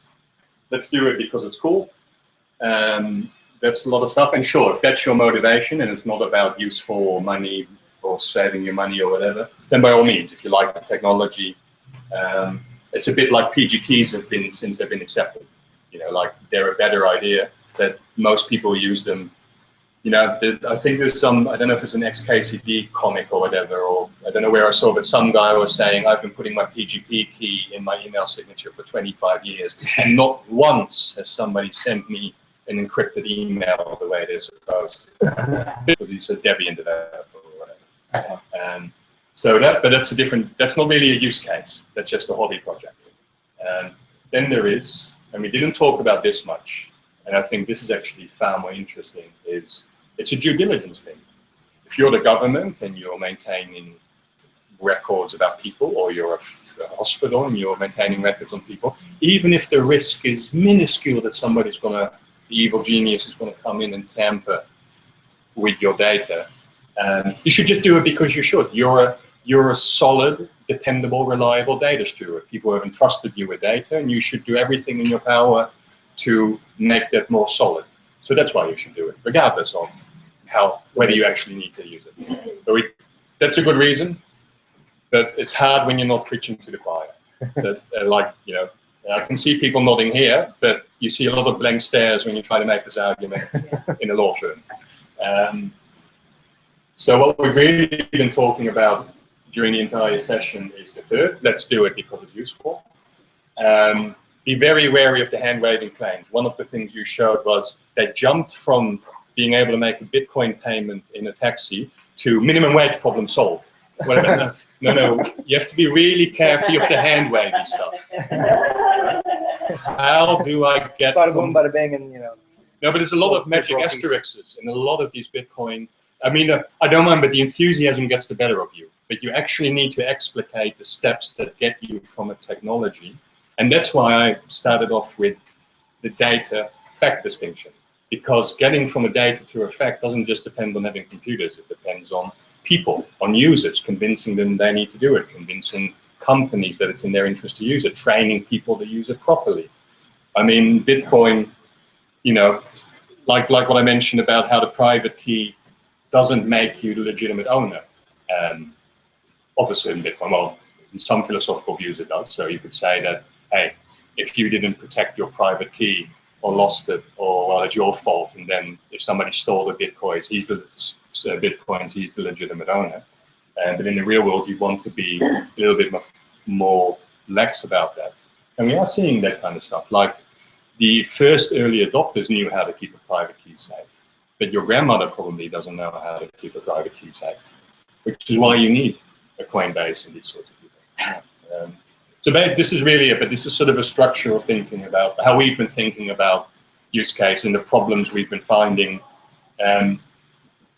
Let's do it because it's cool. That's a lot of stuff. And sure, if that's your motivation and it's not about useful money or saving your money or whatever, then by all means, if you like the technology, it's a bit like PG keys have been since they've been accepted. Like they're a better idea that most people use them. I think there's some, I don't know if it's an XKCD comic or whatever, or I don't know where I saw, but some guy was saying, I've been putting my PGP key in my email signature for 25 years, and not once has somebody sent me an encrypted email the way they're supposed to. Because he's a Debian developer or whatever. But that's not really a use case. That's just a hobby project. Then there is, and we didn't talk about this much, and I think this is actually far more interesting, is it's a due diligence thing. If you're the government and you're maintaining records about people, or you're a hospital and you're maintaining records on people, even if the risk is minuscule that the evil genius is going to come in and tamper with your data, you should just do it because you should. You're a solid, dependable, reliable data steward. People have entrusted you with data, and you should do everything in your power to make that more solid. So that's why you should do it, regardless of whether you actually need to use it. That's a good reason, but it's hard when you're not preaching to the choir. that like, you know, I can see people nodding here, but you see a lot of blank stares when you try to make this argument in a law firm. So what we've really been talking about during the entire session is the third. Let's do it because it's useful. Be very wary of the hand-waving claims. One of the things you showed was they jumped from being able to make a Bitcoin payment in a taxi to minimum wage problem solved. Whatever. No, you have to be really careful of the hand-waving stuff. How do I get Bada boom, bada bang, and you know. No, but there's a lot of magic asterisks in a lot of these Bitcoin. I mean, I don't mind, but the enthusiasm gets the better of you. But you actually need to explicate the steps that get you from a technology. And that's why I started off with the data-fact distinction. Because getting from a data to a fact doesn't just depend on having computers. It depends on people, on users, convincing them they need to do it, convincing companies that it's in their interest to use it, training people to use it properly. I mean, Bitcoin, you know, like what I mentioned about how the private key doesn't make you the legitimate owner. Obviously in Bitcoin, well, in some philosophical views it does. So you could say that, hey, if you didn't protect your private key or lost it, or well, it's your fault, and then if somebody stole the Bitcoins, he's the legitimate owner. But in the real world, you want to be a little bit more lax about that. And we are seeing that kind of stuff. Like the first early adopters knew how to keep a private key safe, but your grandmother probably doesn't know how to keep a private key safe, which is why you need a Coinbase and these sorts of people. So this is really it, but this is sort of a structural thinking about how we've been thinking about use case and the problems we've been finding. And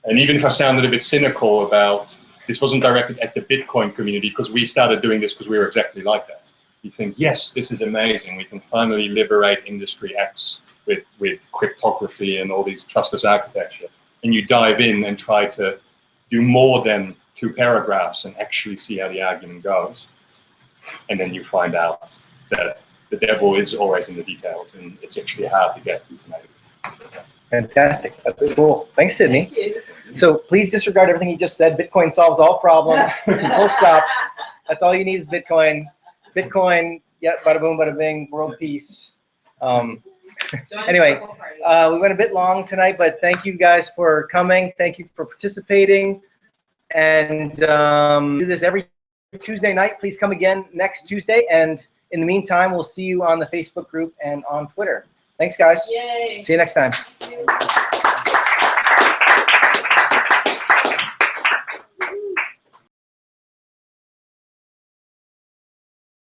even if I sounded a bit cynical about, this wasn't directed at the Bitcoin community, because we started doing this because we were exactly like that. You think, yes, this is amazing. We can finally liberate industry X with cryptography and all these trustless architecture. And you dive in and try to do more than 2 paragraphs and actually see how the argument goes. And then you find out that the devil is always in the details, and it's actually hard to get information. Fantastic. That's cool. Thanks, Sydney. Thank you. So please disregard everything he just said. Bitcoin solves all problems. Full stop. That's all you need is Bitcoin. Bitcoin, yeah, bada boom, bada bing, world peace. Anyway, we went a bit long tonight, but thank you guys for coming. Thank you for participating. And do this every Tuesday night. Please come again next Tuesday. And in the meantime, we'll see you on the Facebook group and on Twitter. Thanks, guys. Yay. See you next time.